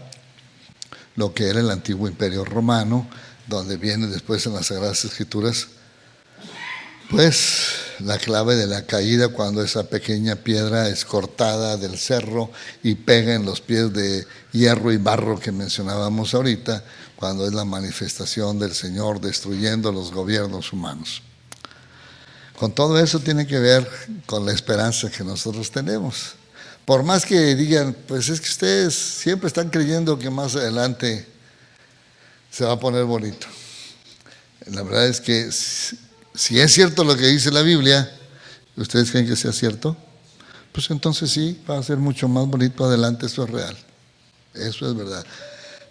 lo que era el antiguo Imperio Romano, donde viene después en las Sagradas Escrituras, pues la clave de la caída, cuando esa pequeña piedra es cortada del cerro y pega en los pies de hierro y barro que mencionábamos ahorita, cuando es la manifestación del Señor destruyendo los gobiernos humanos. Con todo eso tiene que ver con la esperanza que nosotros tenemos. Por más que digan, pues es que ustedes siempre están creyendo que más adelante se va a poner bonito. La verdad es que si es cierto lo que dice la Biblia, ¿ustedes creen que sea cierto? Pues entonces sí, va a ser mucho más bonito adelante, eso es real. Eso es verdad.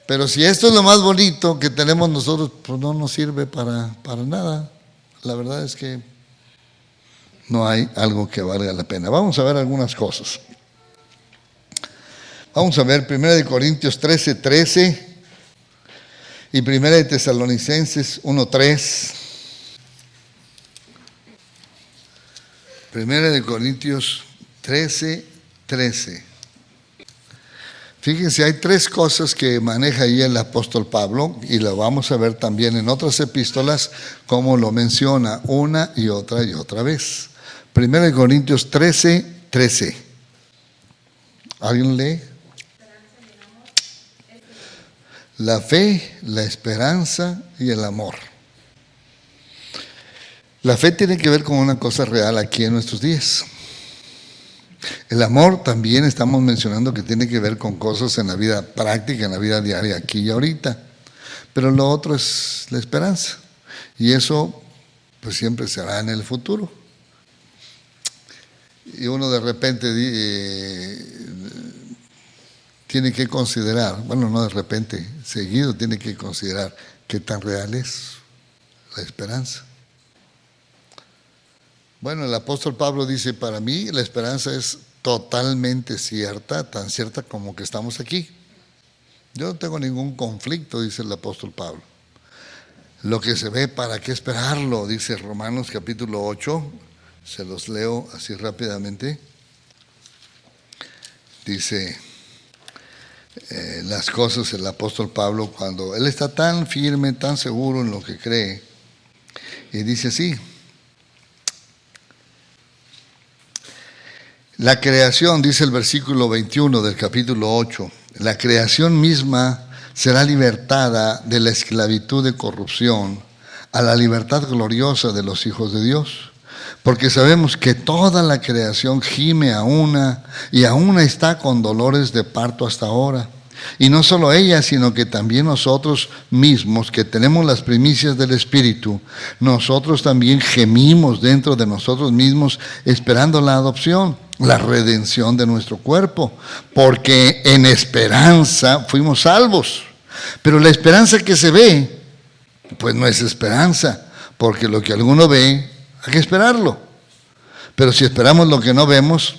Pero si esto es lo más bonito que tenemos nosotros, pues no nos sirve para nada. La verdad es que no hay algo que valga la pena. Vamos a ver algunas cosas. Vamos a ver 1 Corintios 13:13 y 1 Tesalonicenses 1:3. 1 Corintios 13:13. Fíjense, hay 3 cosas que maneja ahí el apóstol Pablo y lo vamos a ver también en otras epístolas, como lo menciona una y otra vez. 1 Corintios 13:13. ¿Alguien lee? La fe, la esperanza y el amor. La fe tiene que ver con una cosa real aquí en nuestros días. El amor también estamos mencionando que tiene que ver con cosas en la vida práctica, en la vida diaria, aquí y ahorita. Pero lo otro es la esperanza. Y eso pues siempre será en el futuro. Y uno de repente tiene que considerar, bueno, no de repente, seguido tiene que considerar qué tan real es la esperanza. Bueno, el apóstol Pablo dice, para mí la esperanza es totalmente cierta, tan cierta como que estamos aquí. Yo no tengo ningún conflicto, dice el apóstol Pablo. Lo que se ve, ¿para qué esperarlo? Dice Romanos capítulo 8, se los leo así rápidamente. Dice las cosas el apóstol Pablo cuando él está tan firme, tan seguro en lo que cree. Y dice así: la creación, dice el versículo 21 del capítulo 8, la creación misma será libertada de la esclavitud de corrupción a la libertad gloriosa de los hijos de Dios. Porque sabemos que toda la creación gime a una y a una está con dolores de parto hasta ahora. Y no solo ella, sino que también nosotros mismos, que tenemos las primicias del Espíritu, nosotros también gemimos dentro de nosotros mismos esperando la adopción, la redención de nuestro cuerpo, porque en esperanza fuimos salvos. Pero la esperanza que se ve, pues no es esperanza, porque lo que alguno ve, hay que esperarlo. Pero si esperamos lo que no vemos,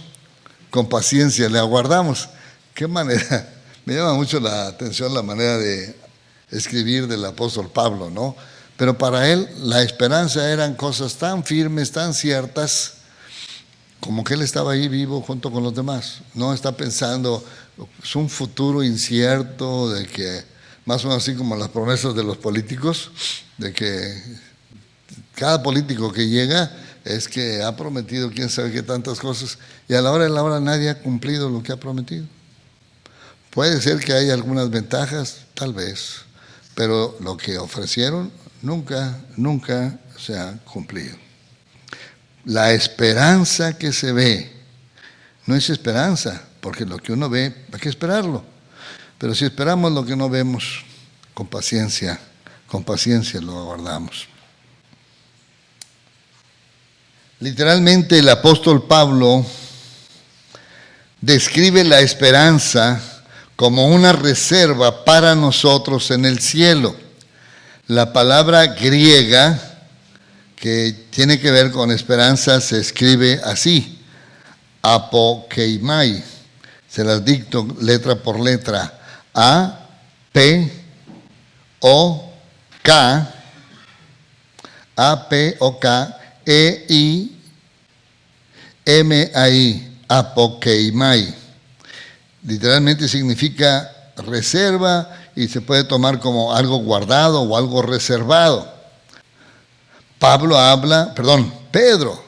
con paciencia le aguardamos. ¿Qué manera? Me llama mucho la atención la manera de escribir del apóstol Pablo, ¿no? Pero para él la esperanza eran cosas tan firmes, tan ciertas, como que él estaba ahí vivo junto con los demás. No está pensando Es un futuro incierto, de que, más o menos así como las promesas de los políticos, de que cada político que llega es que ha prometido quién sabe qué tantas cosas, y a la hora de la hora nadie ha cumplido lo que ha prometido. Puede ser que haya algunas ventajas, tal vez, pero lo que ofrecieron nunca se ha cumplido. La esperanza que se ve no es esperanza, porque lo que uno ve hay que esperarlo. Pero si esperamos lo que no vemos, con paciencia lo aguardamos. Literalmente el apóstol Pablo describe la esperanza como una reserva para nosotros en el cielo. La palabra griega que tiene que ver con esperanza se escribe así: apokeimai. Se las dicto letra por letra: A, P, O, K, A, P, O, K, E, I, M, A, I, apokeimai. Literalmente significa reserva y se puede tomar como algo guardado o algo reservado. Pedro,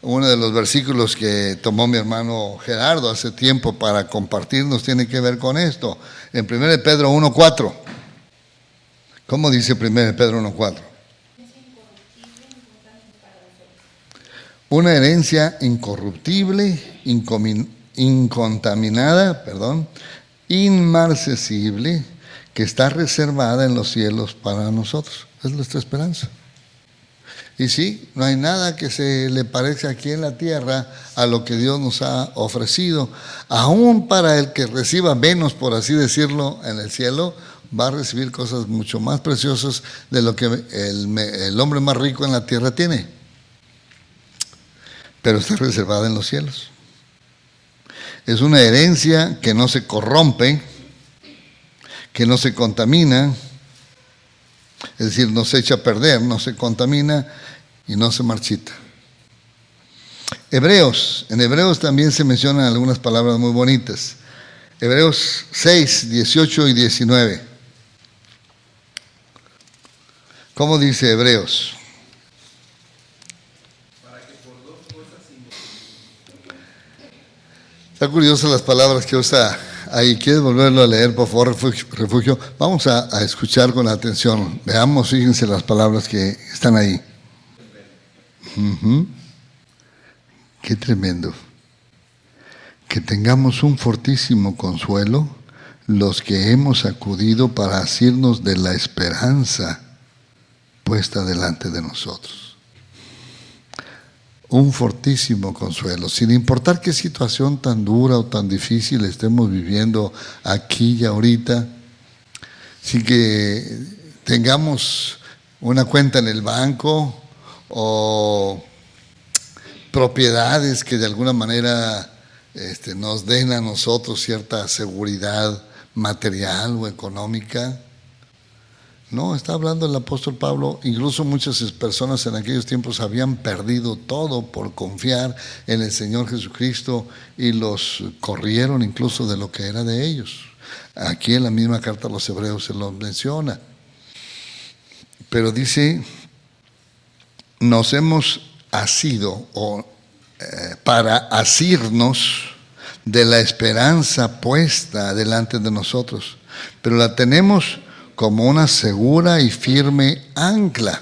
uno de los versículos que tomó mi hermano Gerardo hace tiempo para compartirnos tiene que ver con esto. En 1 Pedro 1:4. ¿Cómo dice 1 Pedro 1:4? Una herencia incorruptible, incontaminada, inmarcesible, que está reservada en los cielos para nosotros. Es nuestra esperanza. Y sí, no hay nada que se le parezca aquí en la tierra a lo que Dios nos ha ofrecido. Aún para el que reciba menos, por así decirlo, en el cielo, va a recibir cosas mucho más preciosas de lo que el hombre más rico en la tierra tiene. Pero está reservada en los cielos. Es una herencia que no se corrompe, que no se contamina, es decir, no se echa a perder, no se contamina y no se marchita. En Hebreos también se mencionan algunas palabras muy bonitas. Hebreos 6, 18 y 19. ¿Cómo dice Hebreos? Está curiosa las palabras que usa ahí. ¿Quieres volverlo a leer, por favor, Refugio? Vamos a escuchar con atención. Veamos, fíjense las palabras que están ahí. Qué tremendo. Que tengamos un fortísimo consuelo los que hemos acudido para asirnos de la esperanza puesta delante de nosotros. Un fortísimo consuelo, sin importar qué situación tan dura o tan difícil estemos viviendo aquí y ahorita, sin que tengamos una cuenta en el banco o propiedades que de alguna manera nos den a nosotros cierta seguridad material o económica. No, está hablando el apóstol Pablo. Incluso muchas personas en aquellos tiempos habían perdido todo por confiar en el Señor Jesucristo y los corrieron incluso de lo que era de ellos. Aquí en la misma carta a los Hebreos se los menciona. Pero dice, nos hemos asido para asirnos de la esperanza puesta delante de nosotros, pero la tenemos como una segura y firme ancla.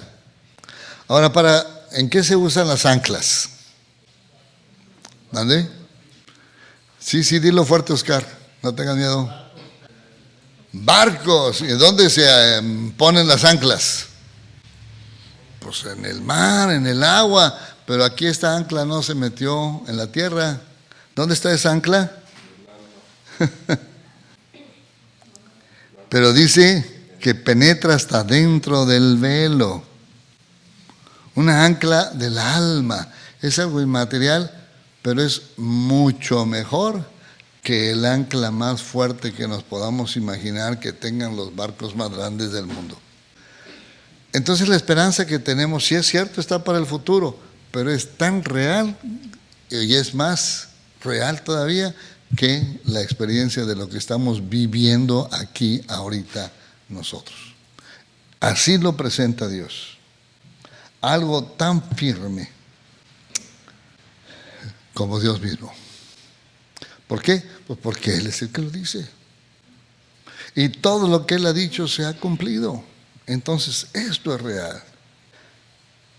Ahora, ¿en qué se usan las anclas? ¿Dónde? Sí, dilo fuerte, Oscar, no tengas miedo. Barcos. ¿Y dónde se ponen las anclas? Pues en el mar, en el agua, pero aquí esta ancla no se metió en la tierra. ¿Dónde está esa ancla? Pero dice que penetra hasta dentro del velo. Una ancla del alma. Es algo inmaterial, pero es mucho mejor que el ancla más fuerte que nos podamos imaginar que tengan los barcos más grandes del mundo. Entonces la esperanza que tenemos, sí es cierto, está para el futuro, pero es tan real y es más real todavía que la experiencia de lo que estamos viviendo aquí ahorita nosotros. Así lo presenta Dios. Algo tan firme como Dios mismo. ¿Por qué? Pues porque Él es el que lo dice. Y todo lo que Él ha dicho se ha cumplido. Entonces, esto es real.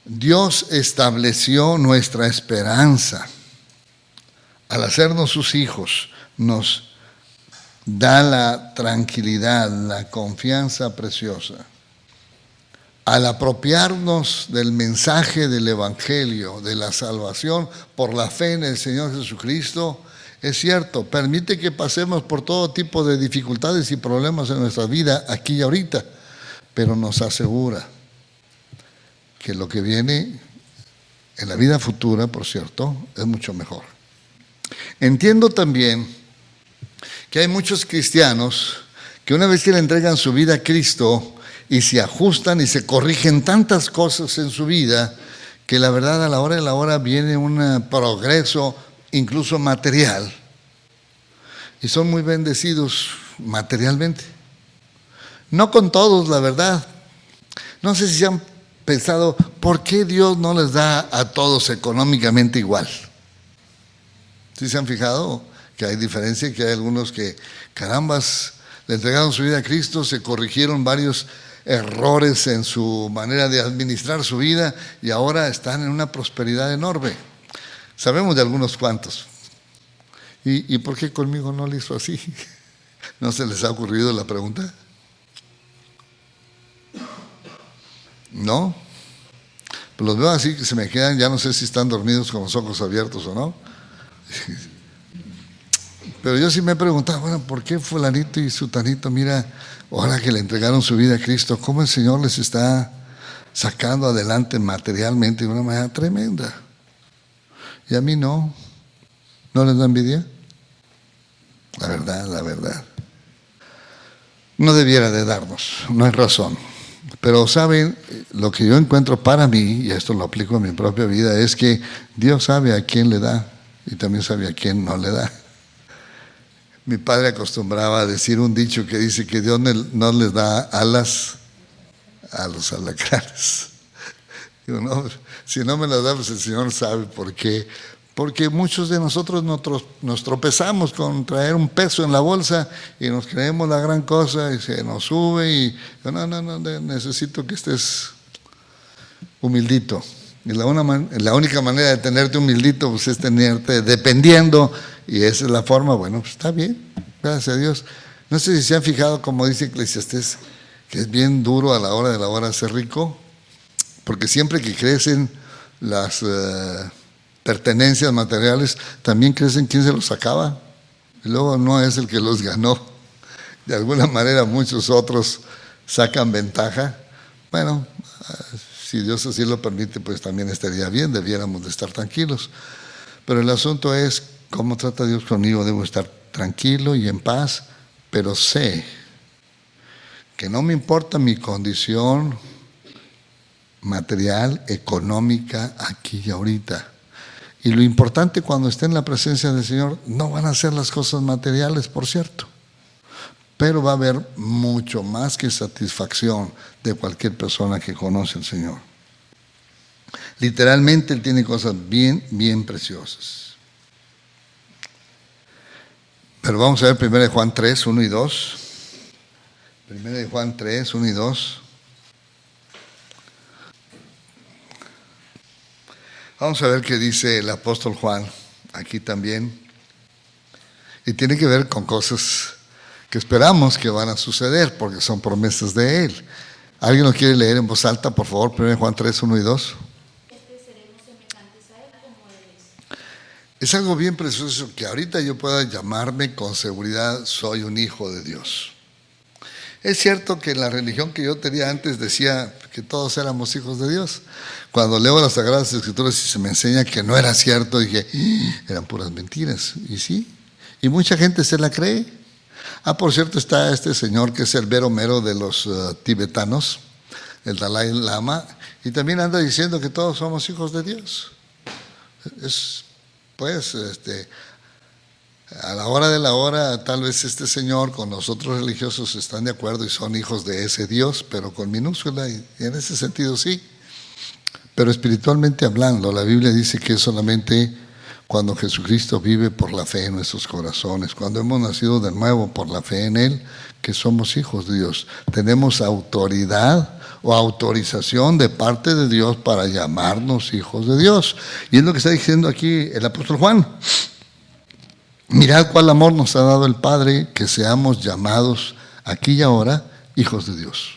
Dios estableció nuestra esperanza. Al hacernos sus hijos, nos da la tranquilidad, la confianza preciosa. Al apropiarnos del mensaje del Evangelio, de la salvación por la fe en el Señor Jesucristo, es cierto, permite que pasemos por todo tipo de dificultades y problemas en nuestra vida, aquí y ahorita, pero nos asegura que lo que viene en la vida futura, por cierto, es mucho mejor. Entiendo también que hay muchos cristianos que una vez que le entregan su vida a Cristo y se ajustan y se corrigen tantas cosas en su vida, que la verdad a la hora de la hora viene un progreso incluso material, y son muy bendecidos materialmente. No con todos, la verdad. No sé si se han pensado, ¿por qué Dios no les da a todos económicamente igual? ¿Sí se han fijado que hay diferencia y que hay algunos que, carambas, le entregaron su vida a Cristo, se corrigieron varios errores en su manera de administrar su vida y ahora están en una prosperidad enorme? Sabemos de algunos cuantos. ¿Y por qué conmigo no le hizo así? ¿No se les ha ocurrido la pregunta? ¿No? Pues los veo así que se me quedan, ya no sé si están dormidos con los ojos abiertos o no. Pero yo sí me he preguntado, bueno, ¿por qué fulanito y sutanito, mira, ahora que le entregaron su vida a Cristo, cómo el Señor les está sacando adelante materialmente de una manera tremenda? Y a mí no. ¿No les da envidia? La verdad, la verdad. No debiera de darnos, no hay razón. Pero saben, lo que yo encuentro para mí, y esto lo aplico en mi propia vida, es que Dios sabe a quién le da y también sabe a quién no le da. Mi padre acostumbraba a decir un dicho que dice que Dios no les da alas a los alacranes. Digo, no, si no me las da, pues el Señor sabe por qué. Porque muchos de nosotros nos tropezamos con traer un peso en la bolsa y nos creemos la gran cosa y se nos sube y no, necesito que estés humildito. Y la única manera de tenerte humildito pues, es tenerte dependiendo, y esa es la forma. Bueno, pues está bien, gracias a Dios. No sé si se han fijado, como dice Eclesiastés, que es bien duro a la hora de la hora ser rico, porque siempre que crecen las pertenencias materiales, también crecen quien se los acaba, y luego no es el que los ganó. De alguna manera muchos otros sacan ventaja. Bueno, si Dios así lo permite, pues también estaría bien, debiéramos de estar tranquilos. Pero el asunto es, ¿cómo trata Dios conmigo? Debo estar tranquilo y en paz, pero sé que no me importa mi condición material, económica, aquí y ahorita. Y lo importante cuando esté en la presencia del Señor, no van a ser las cosas materiales, por cierto, pero va a haber mucho más que satisfacción de cualquier persona que conoce al Señor. Literalmente Él tiene cosas bien, bien preciosas. Pero vamos a ver 1 Juan 3, 1 y 2. 1 Juan 3, 1 y 2. Vamos a ver qué dice el apóstol Juan aquí también. Y tiene que ver con cosas que esperamos que van a suceder, porque son promesas de Él. ¿Alguien lo quiere leer en voz alta, por favor? 1 Juan 3, 1 y 2. Es algo bien precioso que ahorita yo pueda llamarme con seguridad, soy un hijo de Dios. Es cierto que la religión que yo tenía antes decía que todos éramos hijos de Dios. Cuando leo las Sagradas Escrituras y se me enseña que no era cierto, dije, eran puras mentiras. Y sí, y mucha gente se la cree. Por cierto, está este señor que es el mero mero de los tibetanos, el Dalai Lama, y también anda diciendo que todos somos hijos de Dios. Es, pues, A la hora de la hora, tal vez este señor con los otros religiosos están de acuerdo y son hijos de ese Dios, pero con minúscula, y en ese sentido sí. Pero espiritualmente hablando, la Biblia dice que es solamente cuando Jesucristo vive por la fe en nuestros corazones, cuando hemos nacido de nuevo por la fe en Él, que somos hijos de Dios. Tenemos autoridad o autorización de parte de Dios para llamarnos hijos de Dios. Y es lo que está diciendo aquí el apóstol Juan. Mirad cuál amor nos ha dado el Padre, que seamos llamados aquí y ahora hijos de Dios.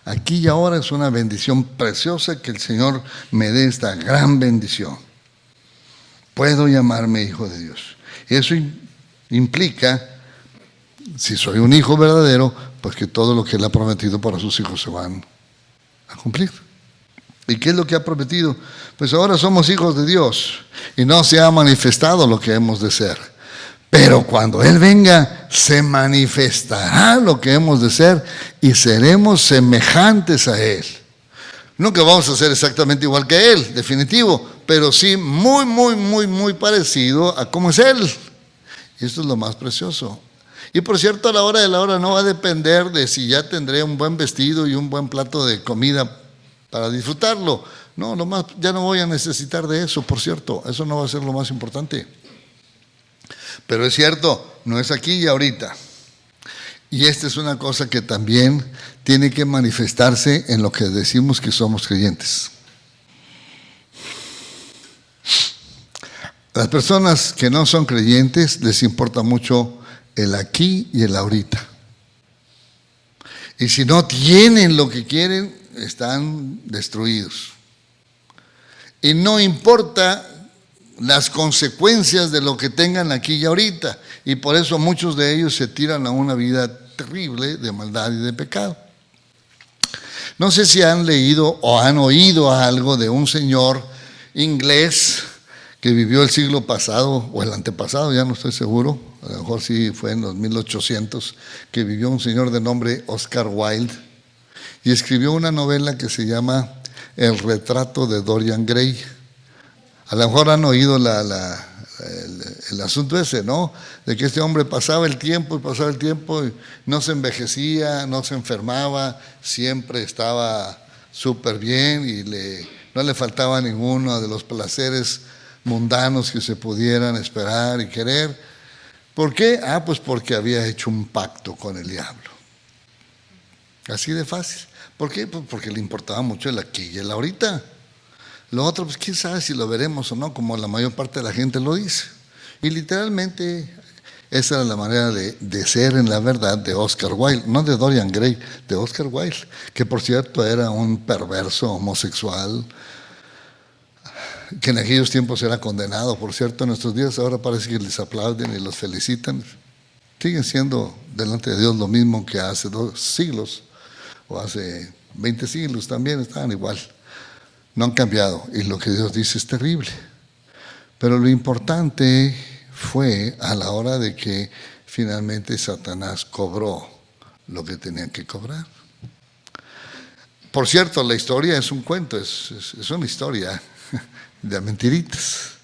Aquí y ahora es una bendición preciosa que el Señor me dé esta gran bendición. Puedo llamarme hijo de Dios. Y eso implica, si soy un hijo verdadero, pues que todo lo que Él ha prometido para sus hijos se van a cumplir. ¿Y qué es lo que ha prometido? Pues ahora somos hijos de Dios y no se ha manifestado lo que hemos de ser. Pero cuando Él venga, se manifestará lo que hemos de ser y seremos semejantes a Él. No que vamos a ser exactamente igual que Él, definitivo, pero sí muy parecido a cómo es Él. Y esto es lo más precioso. Y por cierto, a la hora de la hora no va a depender de si ya tendré un buen vestido y un buen plato de comida para disfrutarlo. No, ya no voy a necesitar de eso, por cierto. Eso no va a ser lo más importante. Pero es cierto, no es aquí y ahorita. Y esta es una cosa que también tiene que manifestarse en lo que decimos que somos creyentes. Las personas que no son creyentes les importa mucho el aquí y el ahorita. Y si no tienen lo que quieren, están destruidos. Y no importa las consecuencias de lo que tengan aquí y ahorita. Y por eso muchos de ellos se tiran a una vida terrible de maldad y de pecado. No sé si han leído o han oído algo de un señor inglés que vivió el siglo pasado o el antepasado, ya no estoy seguro, a lo mejor sí fue en los 1800, que vivió un señor de nombre Oscar Wilde y escribió una novela que se llama El retrato de Dorian Gray. A lo mejor han oído el asunto ese, ¿no? De que este hombre pasaba el tiempo y no se envejecía, no se enfermaba, siempre estaba súper bien y no le faltaba ninguno de los placeres mundanos que se pudieran esperar y querer. ¿Por qué? Pues porque había hecho un pacto con el diablo. Así de fácil. ¿Por qué? Pues porque le importaba mucho el aquí y el ahorita. Lo otro, pues quién sabe si lo veremos o no, como la mayor parte de la gente lo dice. Y literalmente esa era la manera de ser en la verdad de Oscar Wilde, no de Dorian Gray, de Oscar Wilde, que por cierto era un perverso homosexual, que en aquellos tiempos era condenado, por cierto, en nuestros días ahora parece que les aplauden y los felicitan. Siguen siendo delante de Dios lo mismo que hace 2 siglos o hace 20 siglos, también estaban igual. No han cambiado y lo que Dios dice es terrible. Pero lo importante fue a la hora de que finalmente Satanás cobró lo que tenía que cobrar. Por cierto, la historia es un cuento, es una historia de mentiritas.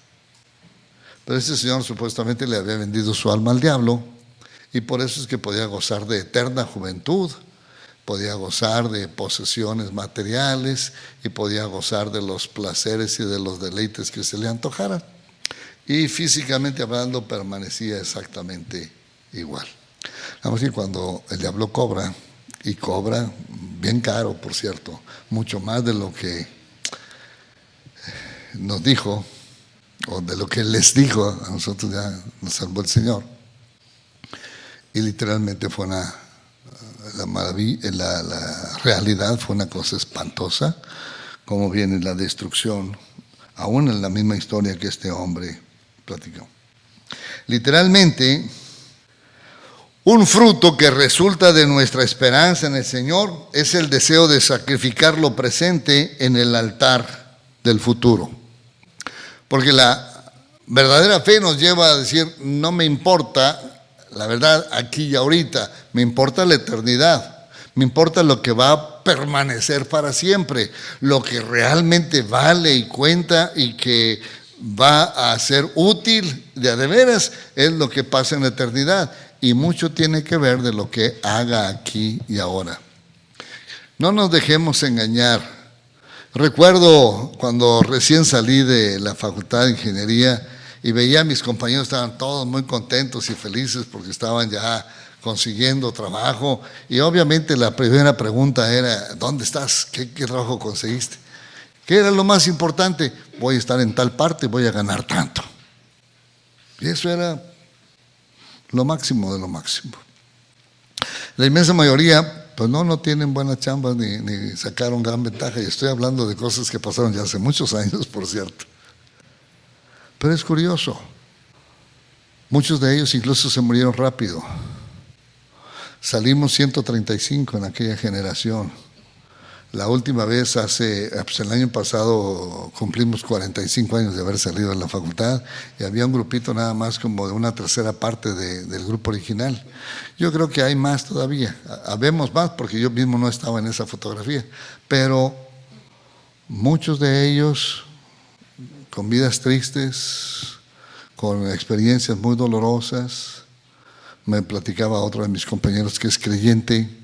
Pero este señor supuestamente le había vendido su alma al diablo y por eso es que podía gozar de eterna juventud, podía gozar de posesiones materiales y podía gozar de los placeres y de los deleites que se le antojaran. Y físicamente hablando permanecía exactamente igual. Vamos a decir, cuando el diablo cobra, y cobra bien caro, por cierto, mucho más de lo que nos dijo, o de lo que les dijo, a nosotros ya nos salvó el Señor. Y literalmente fue la realidad fue una cosa espantosa, como viene la destrucción, aún en la misma historia que este hombre platicó. Literalmente, un fruto que resulta de nuestra esperanza en el Señor es el deseo de sacrificar lo presente en el altar del futuro. Porque la verdadera fe nos lleva a decir, no me importa la verdad aquí y ahorita, me importa la eternidad, me importa lo que va a permanecer para siempre, lo que realmente vale y cuenta y que va a ser útil de veras, es lo que pasa en la eternidad. Y mucho tiene que ver de lo que haga aquí y ahora. No nos dejemos engañar. Recuerdo cuando recién salí de la Facultad de Ingeniería y veía a mis compañeros, estaban todos muy contentos y felices porque estaban ya consiguiendo trabajo. Y obviamente la primera pregunta era, ¿dónde estás? ¿Qué trabajo conseguiste? ¿Qué era lo más importante? Voy a estar en tal parte, voy a ganar tanto. Y eso era lo máximo de lo máximo. La inmensa mayoría, pues no tienen buenas chambas ni sacaron gran ventaja. Y estoy hablando de cosas que pasaron ya hace muchos años, por cierto. Pero es curioso. Muchos de ellos incluso se murieron rápido. Salimos 135 en aquella generación. La última vez pues el año pasado cumplimos 45 años de haber salido de la facultad y había un grupito nada más como de una tercera parte del grupo original. Yo creo que hay más todavía, habemos más porque yo mismo no estaba en esa fotografía, pero muchos de ellos con vidas tristes, con experiencias muy dolorosas. Me platicaba otro de mis compañeros que es creyente,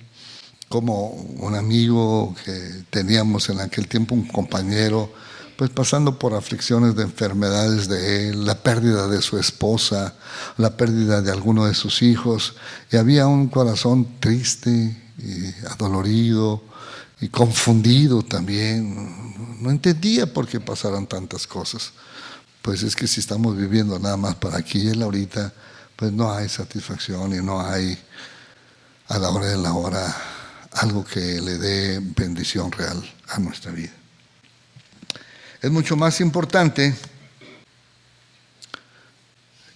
como un amigo que teníamos en aquel tiempo, un compañero, pues pasando por aflicciones de enfermedades de él, la pérdida de su esposa, la pérdida de alguno de sus hijos, y había un corazón triste y adolorido y confundido también. No entendía por qué pasaron tantas cosas. Pues es que si estamos viviendo nada más para aquí y el ahorita, pues no hay satisfacción y no hay a la hora de la hora algo que le dé bendición real a nuestra vida. Es mucho más importante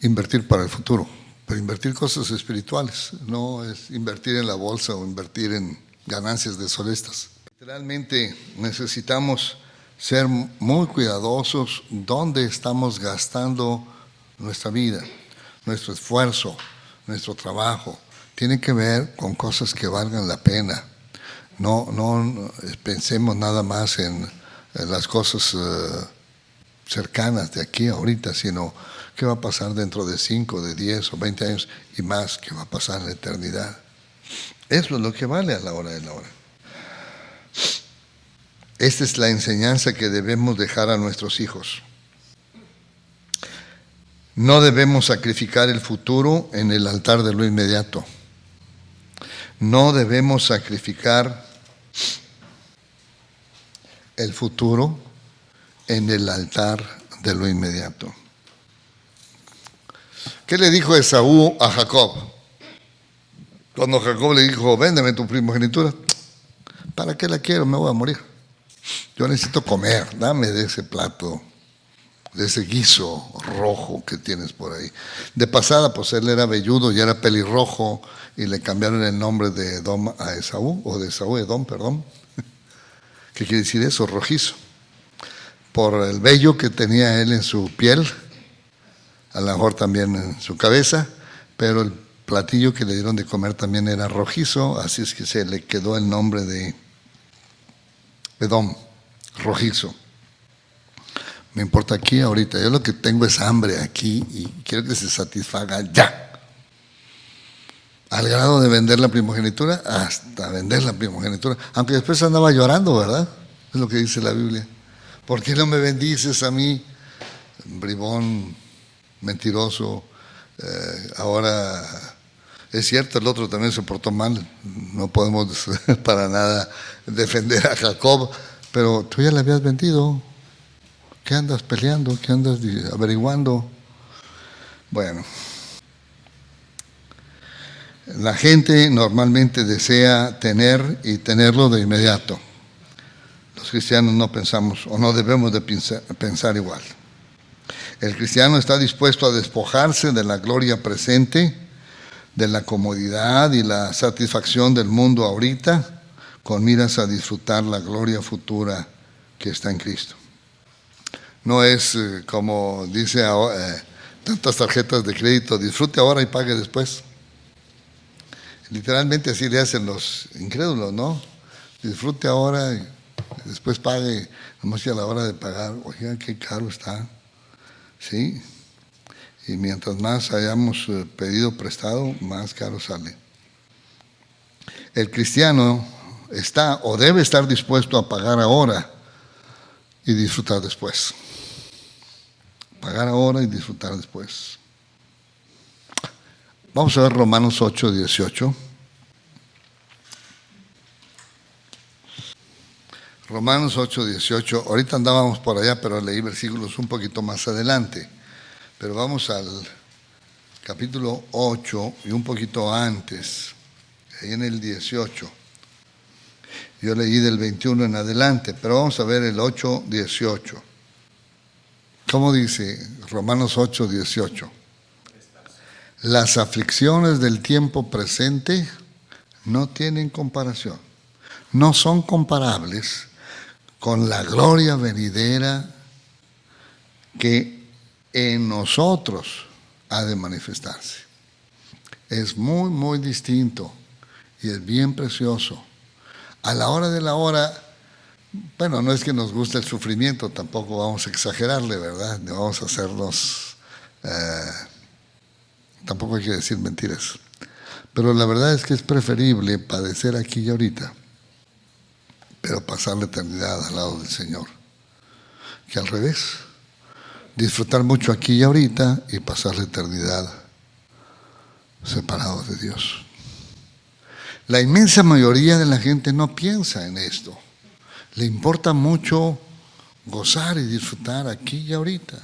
invertir para el futuro, pero invertir cosas espirituales, no es invertir en la bolsa o invertir en ganancias deshonestas. Literalmente necesitamos ser muy cuidadosos dónde estamos gastando nuestra vida, nuestro esfuerzo, nuestro trabajo. Tiene que ver con cosas que valgan la pena. No pensemos nada más en las cosas cercanas de aquí ahorita, sino qué va a pasar dentro de 5, de 10 o 20 años y más, qué va a pasar en la eternidad. Eso es lo que vale a la hora de la hora. Esta es la enseñanza que debemos dejar a nuestros hijos. No debemos sacrificar el futuro en el altar de lo inmediato. No debemos sacrificar el futuro en el altar de lo inmediato. ¿Qué le dijo Esaú a Jacob? Cuando Jacob le dijo, véndeme tu primogenitura. ¿Para qué la quiero? Me voy a morir. Yo necesito comer, dame de ese plato, de ese guiso rojo que tienes por ahí. De pasada, pues él era velludo y era pelirrojo y le cambiaron el nombre de Edom a Esaú, o de Esaú a Edom, perdón. ¿Qué quiere decir eso? Rojizo. Por el vello que tenía él en su piel, a lo mejor también en su cabeza, pero el platillo que le dieron de comer también era rojizo, así es que se le quedó el nombre de Edom, rojizo. Me importa aquí ahorita, yo lo que tengo es hambre aquí y quiero que se satisfaga ya. Al grado de vender la primogenitura, hasta vender la primogenitura, aunque después andaba llorando, ¿verdad? Es lo que dice la Biblia. ¿Por qué no me bendices a mí, bribón, mentiroso? Ahora es cierto, el otro también se portó mal, no podemos para nada defender a Jacob, pero tú ya le habías vendido. ¿Qué andas peleando? ¿Qué andas averiguando? Bueno, la gente normalmente desea tener y tenerlo de inmediato. Los cristianos no pensamos o no debemos de pensar igual. El cristiano está dispuesto a despojarse de la gloria presente, de la comodidad y la satisfacción del mundo ahorita, con miras a disfrutar la gloria futura que está en Cristo. No es como dice tantas tarjetas de crédito, disfrute ahora y pague después. Literalmente así le hacen los incrédulos, ¿no? Disfrute ahora y después pague, nomás que a la hora de pagar, oigan, qué caro está. ¿sí? Y mientras más hayamos pedido prestado, más caro sale. El cristiano está o debe estar dispuesto a pagar ahora y disfrutar después. Pagar ahora y disfrutar después. Vamos a ver Romanos 8, 18. Romanos 8, 18. Ahorita andábamos por allá, pero leí versículos un poquito más adelante. Pero vamos al capítulo 8 y un poquito antes, ahí en el 18. Yo leí del 21 en adelante, pero vamos a ver el 8, 18. ¿Cómo dice Romanos 8, 18? Las aflicciones del tiempo presente no tienen comparación, no son comparables con la gloria venidera que en nosotros ha de manifestarse. Es muy, muy distinto y es bien precioso. A la hora de la hora, bueno, no es que nos guste el sufrimiento, tampoco vamos a exagerarle, ¿verdad? No vamos a hacernos, tampoco hay que decir mentiras. Pero la verdad es que es preferible padecer aquí y ahorita, pero pasar la eternidad al lado del Señor, que al revés. Disfrutar mucho aquí y ahorita y pasar la eternidad separados de Dios. La inmensa mayoría de la gente no piensa en esto. Le importa mucho gozar y disfrutar aquí y ahorita.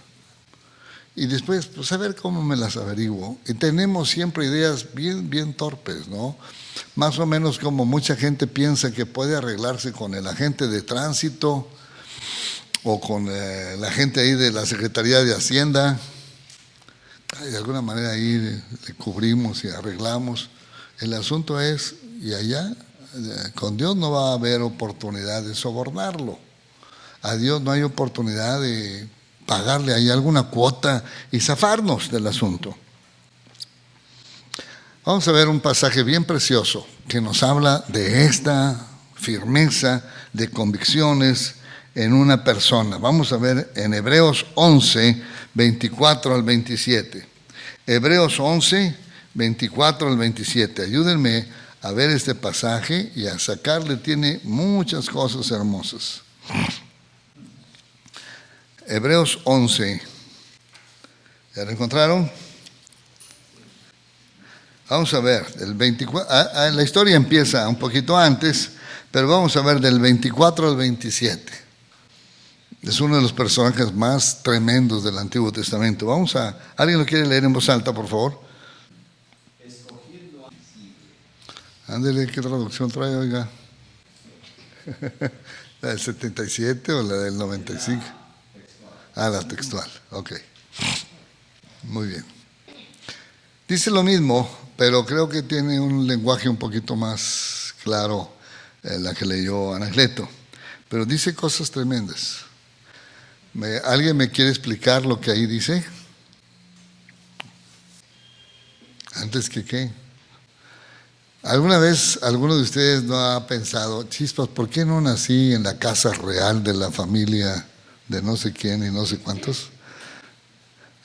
Y después, pues a ver cómo me las averiguo. Y tenemos siempre ideas bien torpes, ¿no? Más o menos como mucha gente piensa que puede arreglarse con el agente de tránsito o con la gente ahí de la Secretaría de Hacienda. De alguna manera ahí le cubrimos y arreglamos. El asunto es, y allá, con Dios no va a haber oportunidad de sobornarlo. A Dios no hay oportunidad de pagarle ahí alguna cuota y zafarnos del asunto. Vamos a ver un pasaje bien precioso que nos habla de esta firmeza de convicciones en una persona. Vamos a ver en Hebreos 11, 24 al 27. Hebreos 11, 24 al 27. Ayúdenme a ver este pasaje y a sacarle, tiene muchas cosas hermosas. Hebreos 11. ¿Ya lo encontraron? Vamos a ver, el 24, la historia empieza un poquito antes, pero vamos a ver del 24 al 27. Es uno de los personajes más tremendos del Antiguo Testamento. ¿Alguien lo quiere leer en voz alta, por favor? Ándele, ¿qué traducción trae, oiga? ¿La del 77 o la del 95? La textual, ok. Muy bien. Dice lo mismo, pero creo que tiene un lenguaje un poquito más claro la que leyó Anacleto. Pero dice cosas tremendas. ¿Alguien me quiere explicar lo que ahí dice? Antes que qué. ¿Alguna vez alguno de ustedes no ha pensado, chispas, ¿por qué no nací en la casa real de la familia de no sé quién y no sé cuántos?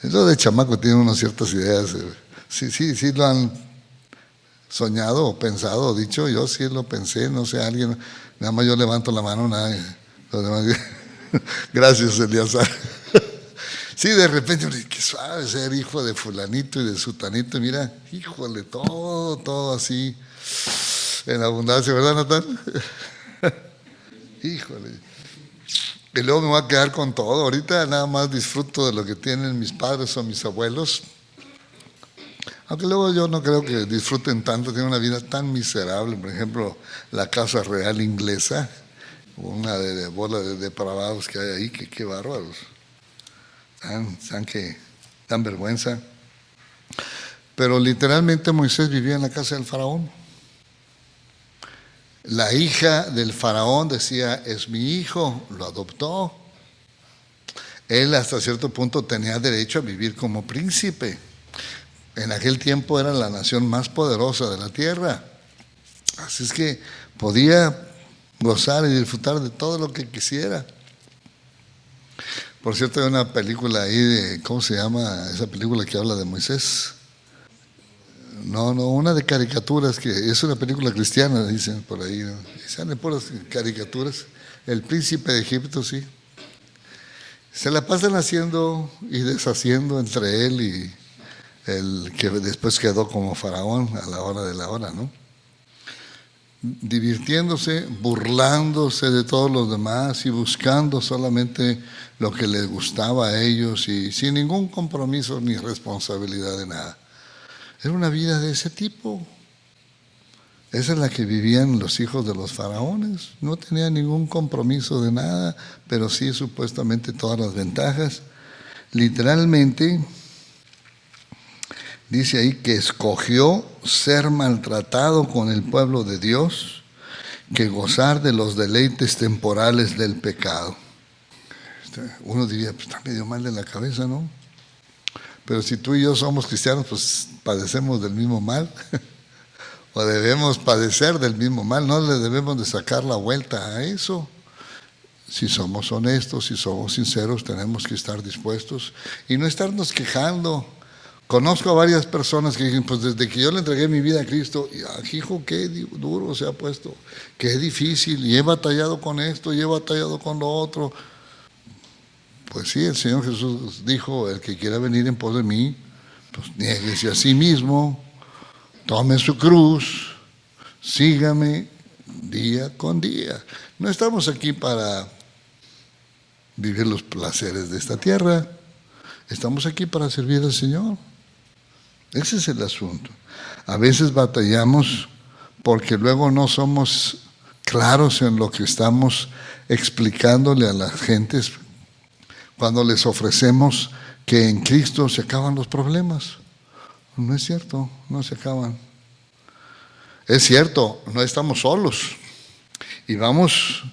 Eso de chamaco tiene unas ciertas ideas. Sí lo han soñado o pensado o dicho. Yo sí lo pensé, no sé, alguien, nada más yo levanto la mano, nada, los demás. Gracias, Eliazar. Sí, de repente, qué suave ser hijo de fulanito y de sutanito. Mira, híjole, todo así, en abundancia, ¿verdad, Natán? Híjole. Y luego me voy a quedar con todo. Ahorita nada más disfruto de lo que tienen mis padres o mis abuelos. Aunque luego yo no creo que disfruten tanto, tienen una vida tan miserable. Por ejemplo, la Casa Real Inglesa, una de bola de depravados que hay ahí, que qué bárbaros. Dan vergüenza. Pero literalmente Moisés vivía en la casa del faraón. La hija del faraón decía, es mi hijo, lo adoptó. Él hasta cierto punto tenía derecho a vivir como príncipe. En aquel tiempo era la nación más poderosa de la tierra. Así es que podía gozar y disfrutar de todo lo que quisiera. Por cierto, hay una película ahí de, ¿cómo se llama esa película que habla de Moisés? No, una de caricaturas, que es una película cristiana, dicen por ahí, ¿no? Y salen puras caricaturas. El príncipe de Egipto, sí. Se la pasan haciendo y deshaciendo entre él y el que después quedó como faraón a la hora de la hora, ¿no? Divirtiéndose, burlándose de todos los demás y buscando solamente lo que les gustaba a ellos y sin ningún compromiso ni responsabilidad de nada. Era una vida de ese tipo. Esa es la que vivían los hijos de los faraones. No tenían ningún compromiso de nada, pero sí supuestamente todas las ventajas. Literalmente dice ahí que escogió ser maltratado con el pueblo de Dios que gozar de los deleites temporales del pecado. Uno diría, pues está medio mal de la cabeza, ¿no? Pero si tú y yo somos cristianos, pues padecemos del mismo mal. O debemos padecer del mismo mal. No le debemos de sacar la vuelta a eso. Si somos honestos, si somos sinceros, tenemos que estar dispuestos y no estarnos quejando. Conozco a varias personas que dicen, pues desde que yo le entregué mi vida a Cristo, hijo, qué duro se ha puesto, qué difícil, y he batallado con esto, y he batallado con lo otro. Pues sí, el Señor Jesús dijo, el que quiera venir en pos de mí, pues niéguese a sí mismo, tome su cruz, sígame día con día. No estamos aquí para vivir los placeres de esta tierra, estamos aquí para servir al Señor. Ese es el asunto. A veces batallamos porque luego no somos claros en lo que estamos explicándole a las gentes cuando les ofrecemos que en Cristo se acaban los problemas. No es cierto, no se acaban. Es cierto, no estamos solos y vamos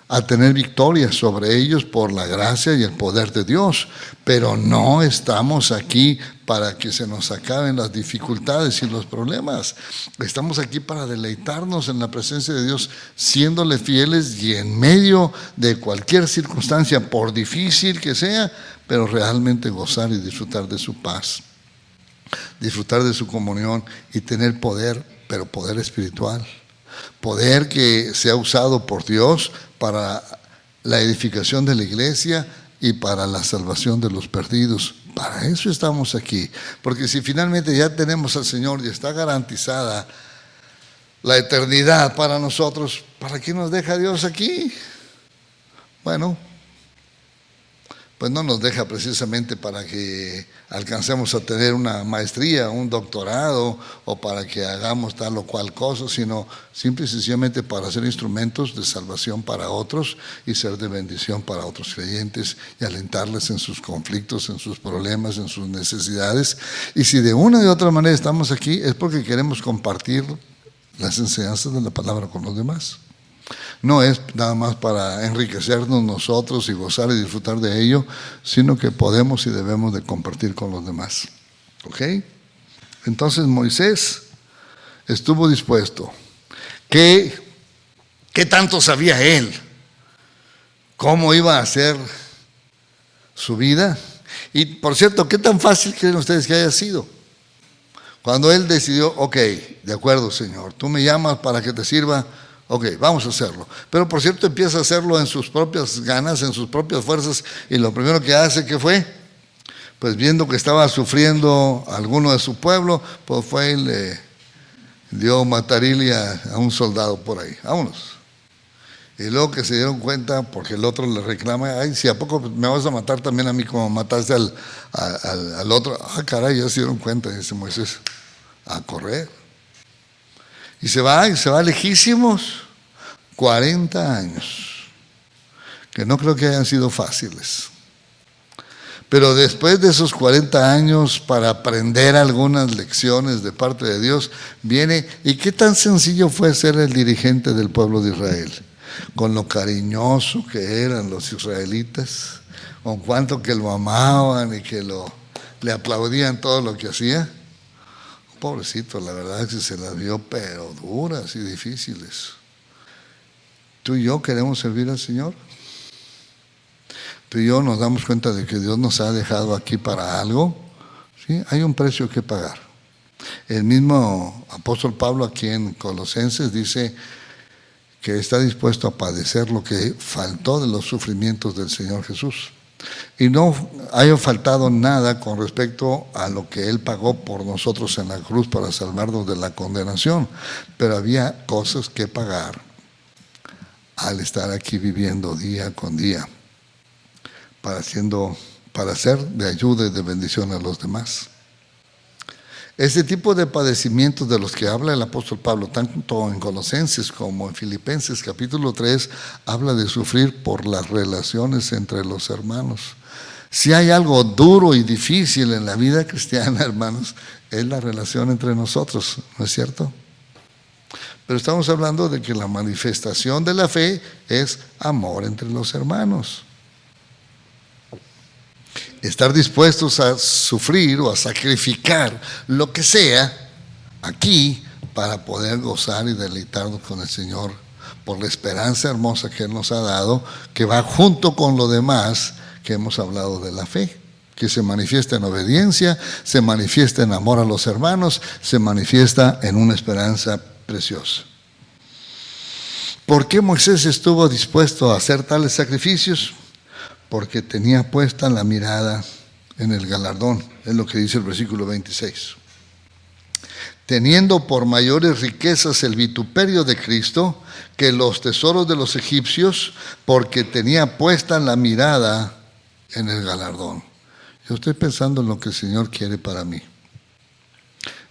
a tener victoria sobre ellos por la gracia y el poder de Dios, pero no estamos aquí para que se nos acaben las dificultades y los problemas. Estamos aquí para deleitarnos en la presencia de Dios, siéndole fieles y en medio de cualquier circunstancia, por difícil que sea, pero realmente gozar y disfrutar de su paz, disfrutar de su comunión y tener poder, pero poder espiritual. Poder que sea usado por Dios para la edificación de la iglesia y para la salvación de los perdidos. Para eso estamos aquí. Porque si finalmente ya tenemos al Señor y está garantizada la eternidad para nosotros, ¿para qué nos deja Dios aquí? Bueno, pues no nos deja precisamente para que alcancemos a tener una maestría, un doctorado, o para que hagamos tal o cual cosa, sino simple y sencillamente para ser instrumentos de salvación para otros y ser de bendición para otros creyentes y alentarles en sus conflictos, en sus problemas, en sus necesidades. Y si de una u otra manera estamos aquí, es porque queremos compartir las enseñanzas de la palabra con los demás. No es nada más para enriquecernos nosotros y gozar y disfrutar de ello, sino que podemos y debemos de compartir con los demás. ¿Ok? Entonces Moisés estuvo dispuesto. ¿Qué tanto sabía él? ¿Cómo iba a ser su vida? Y por cierto, ¿qué tan fácil creen ustedes que haya sido? Cuando él decidió, ok, de acuerdo, Señor, tú me llamas para que te sirva. Ok, vamos a hacerlo. Pero por cierto empieza a hacerlo en sus propias ganas, en sus propias fuerzas, y lo primero que hace, ¿qué fue? Pues viendo que estaba sufriendo alguno de su pueblo, pues fue y le dio matarile a un soldado por ahí. Vámonos. Y luego que se dieron cuenta, porque el otro le reclama, ay, si a poco me vas a matar también a mí como mataste al otro. Ah, caray, ya se dieron cuenta, dice Moisés, a correr. Y se va lejísimos, 40 años, que no creo que hayan sido fáciles. Pero después de esos 40 años, para aprender algunas lecciones de parte de Dios, viene, ¿y qué tan sencillo fue ser el dirigente del pueblo de Israel? Con lo cariñoso que eran los israelitas, con cuánto que lo amaban y que le aplaudían todo lo que hacía. Pobrecito, la verdad es que se las vio pero duras y difíciles. ¿Tú y yo queremos servir al Señor? tú y yo nos damos cuenta de que Dios nos ha dejado aquí para algo, ¿sí? Hay un precio que pagar. El mismo apóstol Pablo aquí en Colosenses dice que está dispuesto a padecer lo que faltó de los sufrimientos del Señor Jesús. Y no haya faltado nada con respecto a lo que Él pagó por nosotros en la cruz para salvarnos de la condenación, pero había cosas que pagar al estar aquí viviendo día con día para ser de ayuda y de bendición a los demás. Este tipo de padecimientos de los que habla el apóstol Pablo, tanto en Colosenses como en Filipenses capítulo 3, habla de sufrir por las relaciones entre los hermanos. Si hay algo duro y difícil en la vida cristiana, hermanos, es la relación entre nosotros, ¿no es cierto? Pero estamos hablando de que la manifestación de la fe es amor entre los hermanos. Estar dispuestos a sufrir o a sacrificar lo que sea aquí para poder gozar y deleitarnos con el Señor por la esperanza hermosa que Él nos ha dado, que va junto con lo demás que hemos hablado de la fe, que se manifiesta en obediencia, se manifiesta en amor a los hermanos, se manifiesta en una esperanza preciosa. ¿Por qué Moisés estuvo dispuesto a hacer tales sacrificios? Porque tenía puesta la mirada en el galardón, es lo que dice el versículo 26. Teniendo por mayores riquezas el vituperio de Cristo que los tesoros de los egipcios, porque tenía puesta la mirada en el galardón. Yo estoy pensando en lo que el Señor quiere para mí.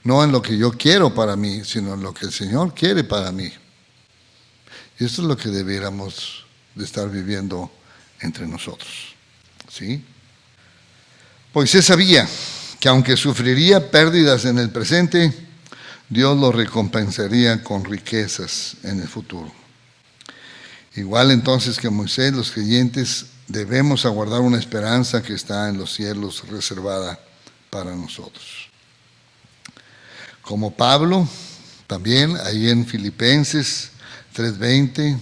No en lo que yo quiero para mí, sino en lo que el Señor quiere para mí. Y esto es lo que debiéramos de estar viviendo entre nosotros, ¿sí? Moisés sabía que aunque sufriría pérdidas en el presente, Dios lo recompensaría con riquezas en el futuro. Igual entonces que Moisés, los creyentes debemos aguardar una esperanza que está en los cielos reservada para nosotros. Como Pablo, también ahí en Filipenses 3:20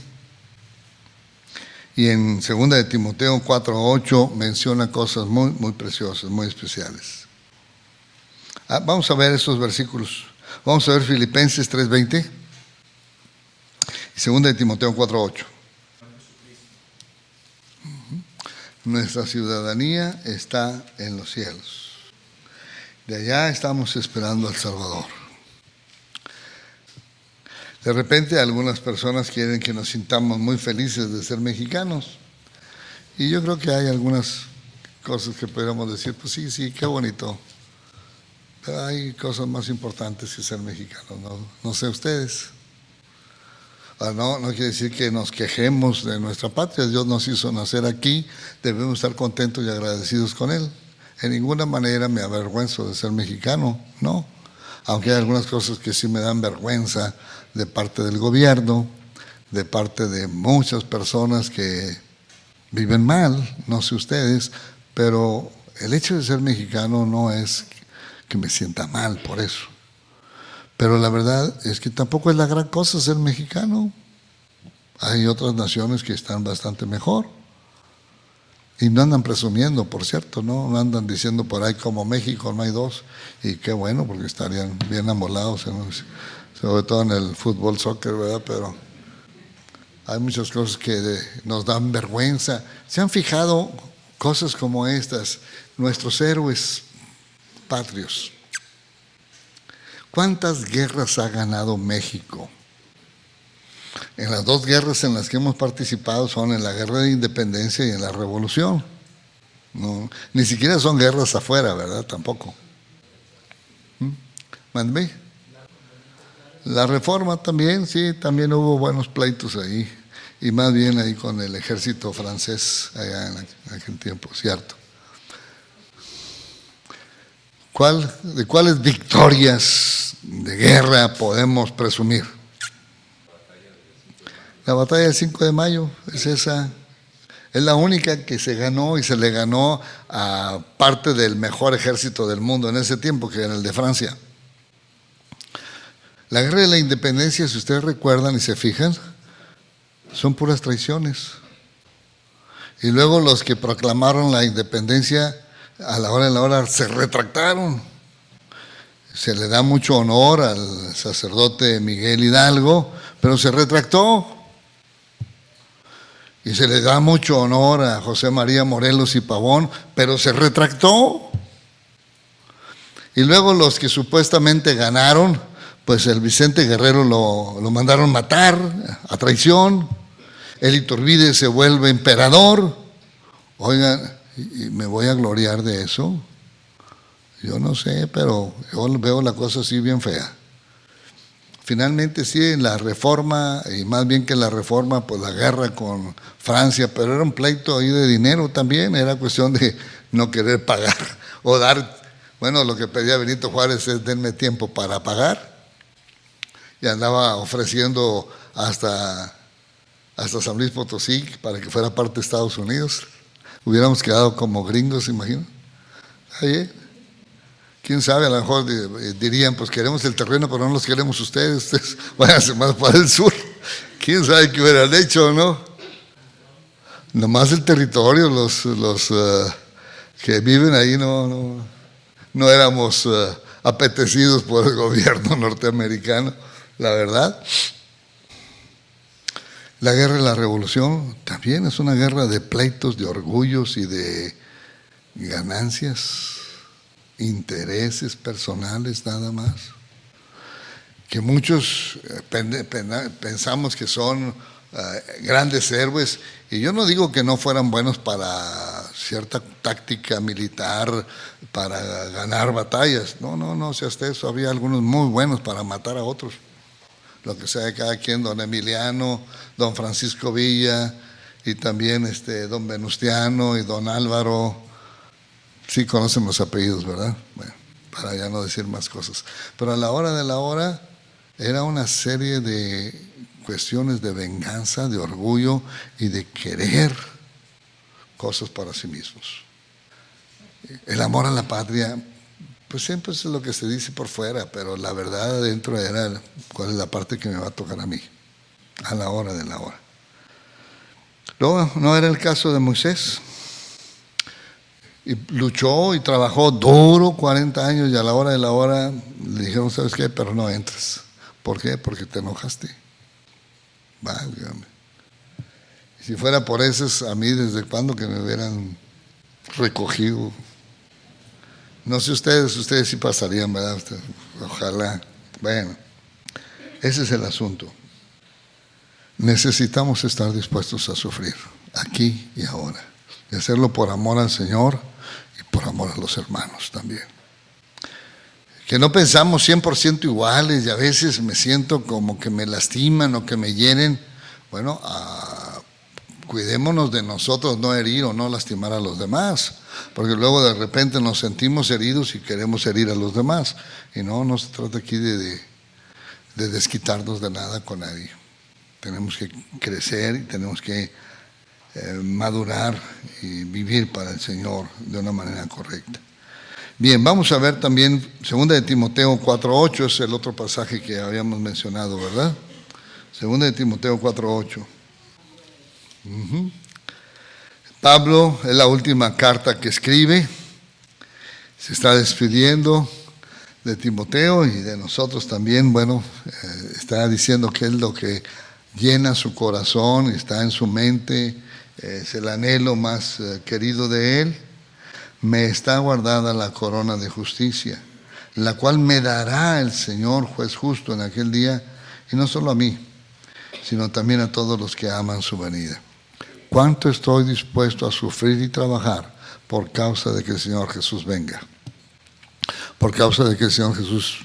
y en 2 de Timoteo 4:8 menciona cosas muy, muy preciosas, muy especiales. Vamos a ver estos versículos. Vamos a ver Filipenses 3:20 y 2 de Timoteo 4:8. Nuestra ciudadanía está en los cielos. De allá estamos esperando al Salvador. De repente algunas personas quieren que nos sintamos muy felices de ser mexicanos. Y yo creo que hay algunas cosas que podríamos decir, pues sí, qué bonito. Pero hay cosas más importantes que ser mexicanos, no sé ustedes. No quiere decir que nos quejemos de nuestra patria. Dios nos hizo nacer aquí, debemos estar contentos y agradecidos con Él. En ninguna manera me avergüenzo de ser mexicano, no. Aunque hay algunas cosas que sí me dan vergüenza de parte del gobierno, de parte de muchas personas que viven mal, no sé ustedes, pero el hecho de ser mexicano no es que me sienta mal por eso. Pero la verdad es que tampoco es la gran cosa ser mexicano. Hay otras naciones que están bastante mejor. Y no andan presumiendo, por cierto, no andan diciendo por ahí como México no hay dos. Y qué bueno, porque estarían bien amolados, sobre todo en el fútbol, soccer, ¿verdad? Pero hay muchas cosas que nos dan vergüenza. ¿Se han fijado cosas como estas? Nuestros héroes patrios. ¿Cuántas guerras ha ganado México? En las dos guerras en las que hemos participado son en la guerra de independencia y en la revolución. No, ni siquiera son guerras afuera, ¿verdad? Tampoco. Mándeme. La reforma también, sí, también hubo buenos pleitos ahí. Y más bien ahí con el ejército francés allá en aquel tiempo, ¿cierto? ¿De cuáles victorias de guerra podemos presumir? La batalla del 5 de mayo es esa. Es la única que se ganó y se le ganó a parte del mejor ejército del mundo en ese tiempo, que era el de Francia. La guerra de la independencia, si ustedes recuerdan y se fijan, son puras traiciones. Y luego los que proclamaron la independencia a la hora de la hora se retractaron. Se le da mucho honor al sacerdote Miguel Hidalgo, pero se retractó. Y se le da mucho honor a José María Morelos y Pavón, pero se retractó. Y luego los que supuestamente ganaron, pues el Vicente Guerrero lo mandaron matar a traición. El Iturbide se vuelve emperador. Oigan, ¿y me voy a gloriar de eso? Yo no sé, pero yo veo la cosa así bien fea. Finalmente sí, en la reforma, y más bien que la reforma, pues la guerra con Francia, pero era un pleito ahí de dinero también, era cuestión de no querer pagar o dar. Bueno, lo que pedía Benito Juárez es denme tiempo para pagar. Y andaba ofreciendo hasta San Luis Potosí para que fuera parte de Estados Unidos. Hubiéramos quedado como gringos, imagino. Ahí, quién sabe, a lo mejor dirían, pues queremos el terreno, pero no los queremos ustedes váyanse más para el sur. Quién sabe qué hubieran hecho, ¿no? Nomás el territorio, los que viven ahí no éramos apetecidos por el gobierno norteamericano, la verdad. La guerra de la revolución también es una guerra de pleitos, de orgullos y de ganancias, intereses personales nada más, que muchos pensamos que son grandes héroes, y yo no digo que no fueran buenos para cierta táctica militar, para ganar batallas, no sea hasta eso, había algunos muy buenos para matar a otros, lo que sea de cada quien, don Emiliano, don Francisco Villa, y también don Venustiano y don Álvaro. Sí conocen los apellidos, ¿verdad? Bueno, para ya no decir más cosas. Pero a la hora de la hora era una serie de cuestiones de venganza, de orgullo y de querer cosas para sí mismos. El amor a la patria, pues siempre es lo que se dice por fuera, pero la verdad adentro era cuál es la parte que me va a tocar a mí, a la hora de la hora. Luego, no era el caso de Moisés. Y luchó y trabajó duro 40 años y a la hora de la hora le dijeron, ¿sabes qué? Pero no entras. ¿Por qué? Porque te enojaste. Válgame. Si fuera por eso, a mí desde cuándo que me hubieran recogido. No sé ustedes sí pasarían, ¿verdad? Ojalá. Bueno, ese es el asunto. Necesitamos estar dispuestos a sufrir, aquí y ahora. Y hacerlo por amor al Señor y por amor a los hermanos también. Que no pensamos 100% iguales y a veces me siento como que me lastiman o que me hieren. Bueno, cuidémonos de nosotros, no herir o no lastimar a los demás, porque luego de repente nos sentimos heridos y queremos herir a los demás. Y no se trata aquí de desquitarnos de nada con nadie. Tenemos que crecer y tenemos que madurar y vivir para el Señor de una manera correcta. Bien, vamos a ver también 2 de Timoteo 4:8, es el otro pasaje que habíamos mencionado, ¿verdad? 2 de Timoteo 4:8. Pablo, es la última carta que escribe, se está despidiendo de Timoteo y de nosotros también. Bueno, está diciendo que es lo que llena su corazón, está en su mente, es el anhelo más querido de él. Me está guardada la corona de justicia, la cual me dará el Señor juez justo en aquel día, y no solo a mí, sino también a todos los que aman su venida. ¿Cuánto estoy dispuesto a sufrir y trabajar por causa de que el Señor Jesús venga? Por causa de que el Señor Jesús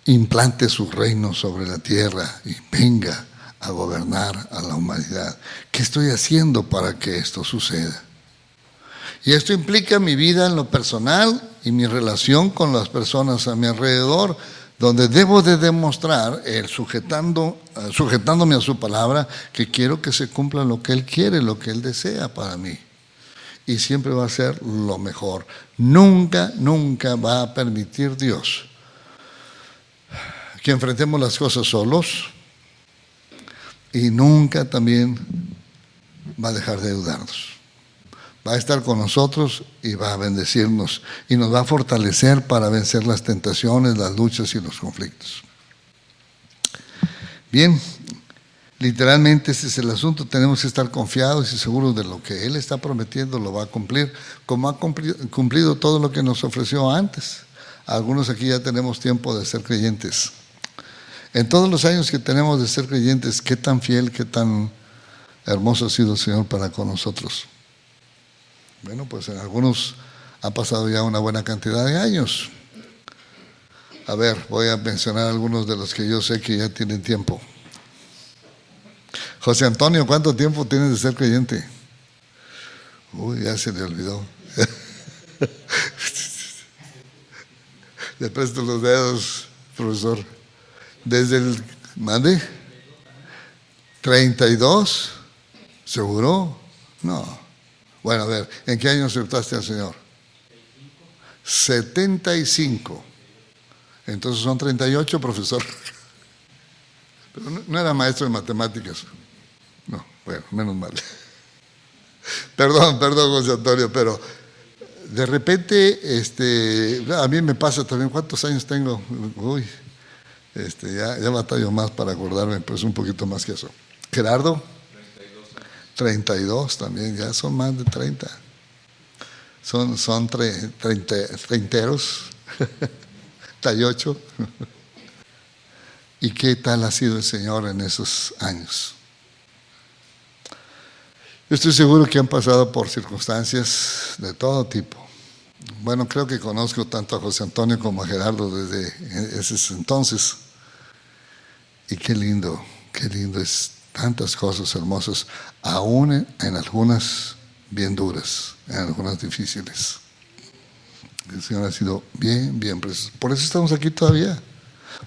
implante su reino sobre la tierra y venga a gobernar a la humanidad. ¿Qué estoy haciendo para que esto suceda? Y esto implica mi vida en lo personal y mi relación con las personas a mi alrededor, donde debo de demostrar, sujetándome a su palabra, que quiero que se cumpla lo que Él quiere, lo que Él desea para mí. Y siempre va a ser lo mejor. Nunca va a permitir Dios que enfrentemos las cosas solos, y nunca también va a dejar de ayudarnos. Va a estar con nosotros y va a bendecirnos y nos va a fortalecer para vencer las tentaciones, las luchas y los conflictos. Bien, literalmente este es el asunto. Tenemos que estar confiados y seguros de lo que Él está prometiendo, lo va a cumplir, como ha cumplido todo lo que nos ofreció antes. Algunos aquí ya tenemos tiempo de ser creyentes. En todos los años que tenemos de ser creyentes, ¿qué tan fiel, qué tan hermoso ha sido el Señor para con nosotros? Bueno, pues en algunos ha pasado ya una buena cantidad de años. A ver, voy a mencionar algunos de los que yo sé que ya tienen tiempo. José Antonio, ¿cuánto tiempo tienes de ser creyente? Uy, ya se le olvidó. Le presto los dedos, profesor. Desde el, ¿mande? 32, ¿seguro? No. Bueno, a ver, ¿en qué año aceptaste al Señor? 75. Entonces son 38, profesor. Pero no era maestro de matemáticas. No, bueno, menos mal. Perdón, José Antonio, pero de repente, a mí me pasa también, ¿cuántos años tengo? Uy, ya batallo más para acordarme, pues un poquito más que eso. Gerardo, 32 también, ya son más de 30. Son treinteros, 38. ¿Y qué tal ha sido el Señor en esos años? Yo estoy seguro que han pasado por circunstancias de todo tipo. Bueno, creo que conozco tanto a José Antonio como a Gerardo desde ese entonces. Y qué lindo es, tantas cosas hermosas, aún en algunas bien duras, en algunas difíciles. El Señor ha sido bien precioso. Por eso estamos aquí todavía,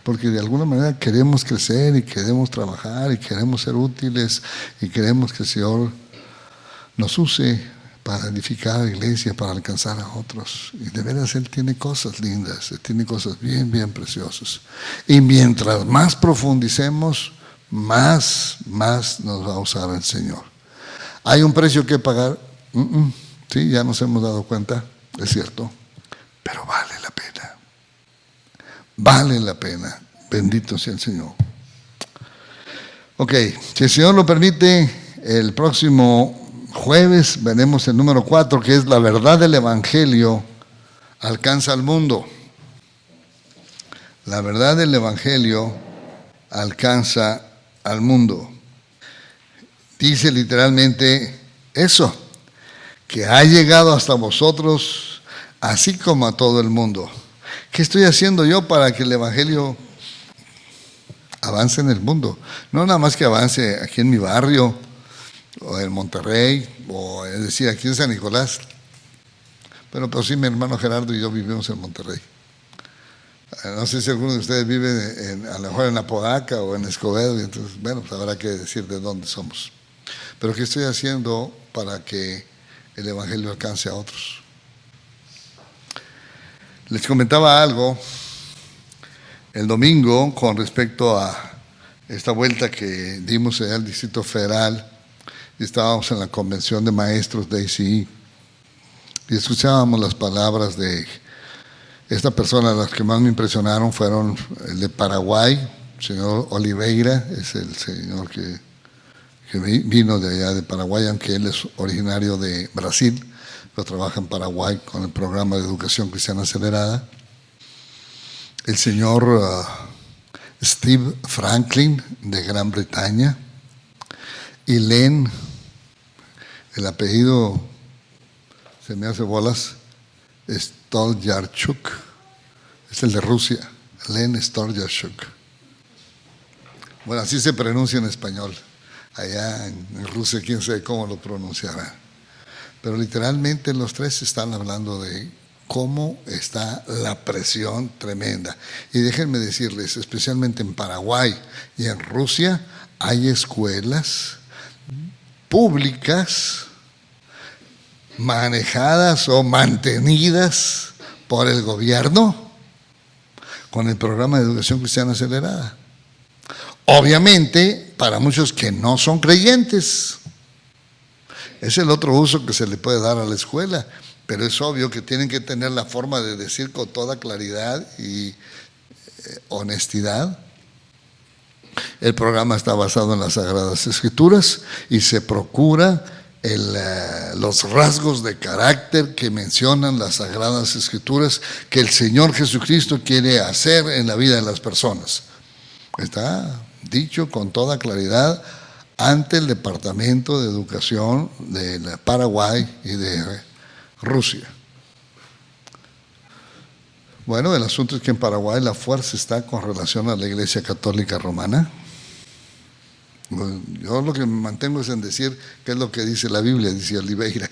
porque de alguna manera queremos crecer y queremos trabajar y queremos ser útiles y queremos que el Señor nos use para edificar la iglesia, para alcanzar a otros. Y de veras Él tiene cosas lindas, Él tiene cosas bien preciosas. Y mientras más profundicemos, más nos va a usar el Señor. ¿Hay un precio que pagar? Sí, ya nos hemos dado cuenta, es cierto, pero vale la pena. Vale la pena. Bendito sea el Señor. Ok, si el Señor lo permite, el próximo jueves veremos el número 4, que es la verdad del Evangelio alcanza al mundo. La verdad del Evangelio alcanza al mundo. Dice literalmente eso, que ha llegado hasta vosotros, así como a todo el mundo. ¿Qué estoy haciendo yo para que el Evangelio avance en el mundo? No nada más que avance aquí en mi barrio, o en Monterrey, o es decir, aquí en San Nicolás. Pero sí, mi hermano Gerardo y yo vivimos en Monterrey. No sé si alguno de ustedes vive a lo mejor en Apodaca o en Escobedo, y entonces, bueno, pues habrá que decir de dónde somos. Pero ¿qué estoy haciendo para que el Evangelio alcance a otros? Les comentaba algo el domingo con respecto a esta vuelta que dimos allá al Distrito Federal. Y estábamos en la convención de maestros de ICI y escuchábamos las palabras de esta persona. Las que más me impresionaron fueron el de Paraguay, el señor Oliveira, es el señor que vino de allá de Paraguay, aunque él es originario de Brasil, pero trabaja en Paraguay con el programa de educación cristiana acelerada. El señor Steve Franklin de Gran Bretaña, y Len, el apellido se me hace bolas, Stolyarchuk, es el de Rusia, Len Stolyarchuk. Bueno, así se pronuncia en español. Allá en Rusia, quién sabe cómo lo pronunciará. Pero literalmente los tres están hablando de cómo está la presión tremenda. Y déjenme decirles, especialmente en Paraguay y en Rusia, hay escuelas públicas manejadas o mantenidas por el gobierno con el programa de educación cristiana acelerada. Obviamente, para muchos que no son creyentes, Es el otro uso que se le puede dar a la escuela, pero es obvio que tienen que tener la forma de decir con toda claridad y honestidad. El programa está basado en las Sagradas Escrituras y se procura los rasgos de carácter que mencionan las Sagradas Escrituras que el Señor Jesucristo quiere hacer en la vida de las personas. Está dicho con toda claridad ante el Departamento de Educación de Paraguay y de Rusia. Bueno, el asunto es que en Paraguay la fuerza está con relación a la Iglesia Católica Romana. Yo lo que me mantengo es en decir qué es lo que dice la Biblia, dice Oliveira.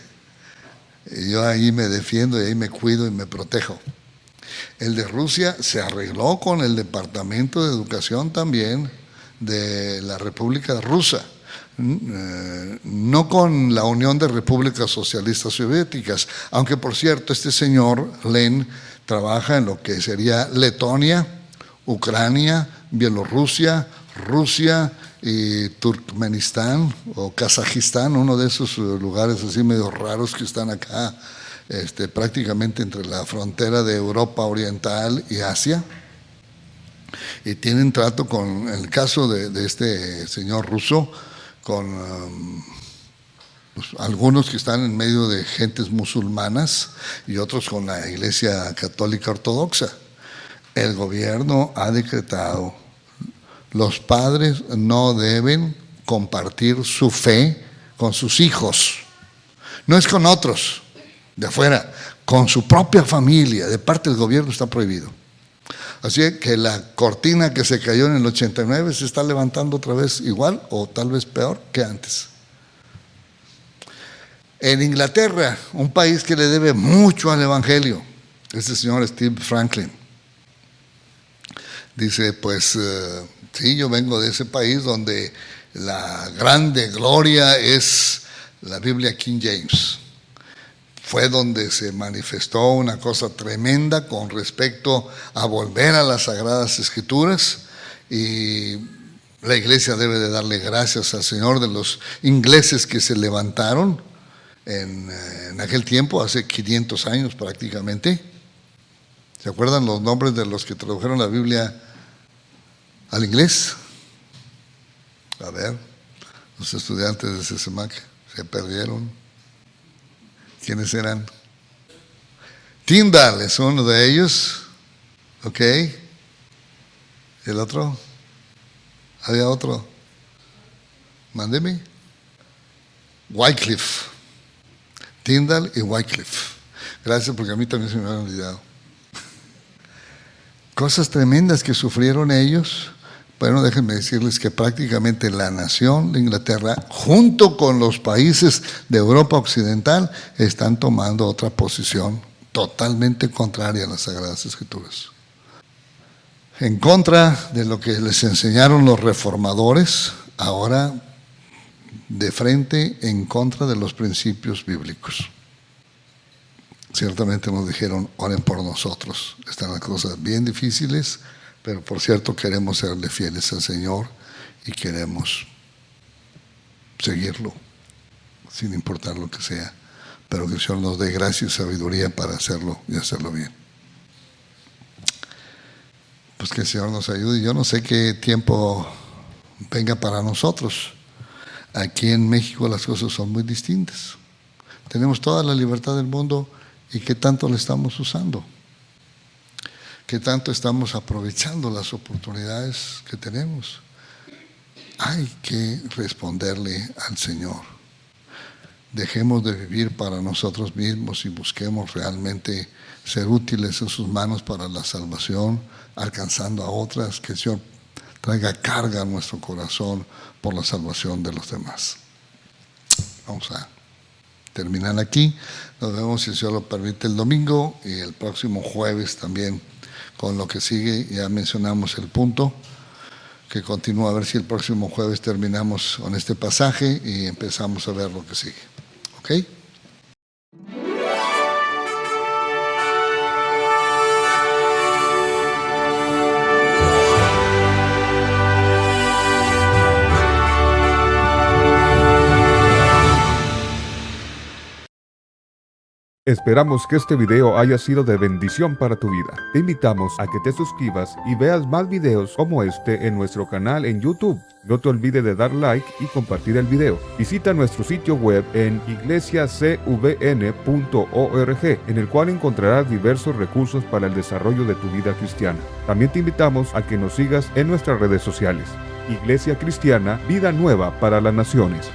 Y yo ahí me defiendo y ahí me cuido y me protejo. El de Rusia se arregló con el Departamento de Educación también de la República Rusa, no con la Unión de Repúblicas Socialistas Soviéticas, aunque por cierto este señor Len trabaja en lo que sería Letonia, Ucrania, Bielorrusia, Rusia y Turkmenistán o Kazajistán, uno de esos lugares así medio raros que están acá, prácticamente entre la frontera de Europa Oriental y Asia. Y tienen trato con, en el caso de este señor ruso, con pues, algunos que están en medio de gentes musulmanas y otros con la Iglesia Católica Ortodoxa. El gobierno ha decretado: los padres no deben compartir su fe con sus hijos. No es con otros de afuera, con su propia familia, de parte del gobierno está prohibido. Así que la cortina que se cayó en el 89 se está levantando otra vez igual o tal vez peor que antes. En Inglaterra, un país que le debe mucho al Evangelio, este señor Steve Franklin, dice, pues sí, yo vengo de ese país donde la grande gloria es la Biblia King James. Fue donde se manifestó una cosa tremenda con respecto a volver a las Sagradas Escrituras, y la iglesia debe de darle gracias al Señor de los ingleses que se levantaron en aquel tiempo, hace 500 años prácticamente. ¿Se acuerdan los nombres de los que tradujeron la Biblia al inglés? A ver, los estudiantes de CECEMAC se perdieron. ¿Quiénes eran? Tyndale es uno de ellos. ¿Ok? ¿El otro? ¿Había otro? Mándeme. Wycliffe. Tyndale y Wycliffe. Gracias, porque a mí también se me habían olvidado. Cosas tremendas que sufrieron ellos. Bueno, déjenme decirles que prácticamente la nación de Inglaterra, junto con los países de Europa Occidental, están tomando otra posición totalmente contraria a las Sagradas Escrituras. En contra de lo que les enseñaron los reformadores, ahora de frente en contra de los principios bíblicos. Ciertamente nos dijeron, oren por nosotros. Están las cosas bien difíciles, pero por cierto queremos serle fieles al Señor y queremos seguirlo, sin importar lo que sea, pero que el Señor nos dé gracia y sabiduría para hacerlo y hacerlo bien. Pues que el Señor nos ayude. Yo no sé qué tiempo venga para nosotros. Aquí en México las cosas son muy distintas. Tenemos toda la libertad del mundo, ¿y qué tanto la estamos usando? ¿Qué tanto estamos aprovechando las oportunidades que tenemos? Hay que responderle al Señor. Dejemos de vivir para nosotros mismos y busquemos realmente ser útiles en sus manos para la salvación, alcanzando a otras, que el Señor traiga carga a nuestro corazón por la salvación de los demás. Vamos a terminar aquí. Nos vemos, si el Señor lo permite, el domingo y el próximo jueves también con lo que sigue. Ya mencionamos el punto que continúa, a ver si el próximo jueves terminamos con este pasaje y empezamos a ver lo que sigue. ¿Ok? Esperamos que este video haya sido de bendición para tu vida. Te invitamos a que te suscribas y veas más videos como este en nuestro canal en YouTube. No te olvides de dar like y compartir el video. Visita nuestro sitio web en iglesiacvn.org, en el cual encontrarás diversos recursos para el desarrollo de tu vida cristiana. También te invitamos a que nos sigas en nuestras redes sociales. Iglesia Cristiana, vida nueva para las naciones.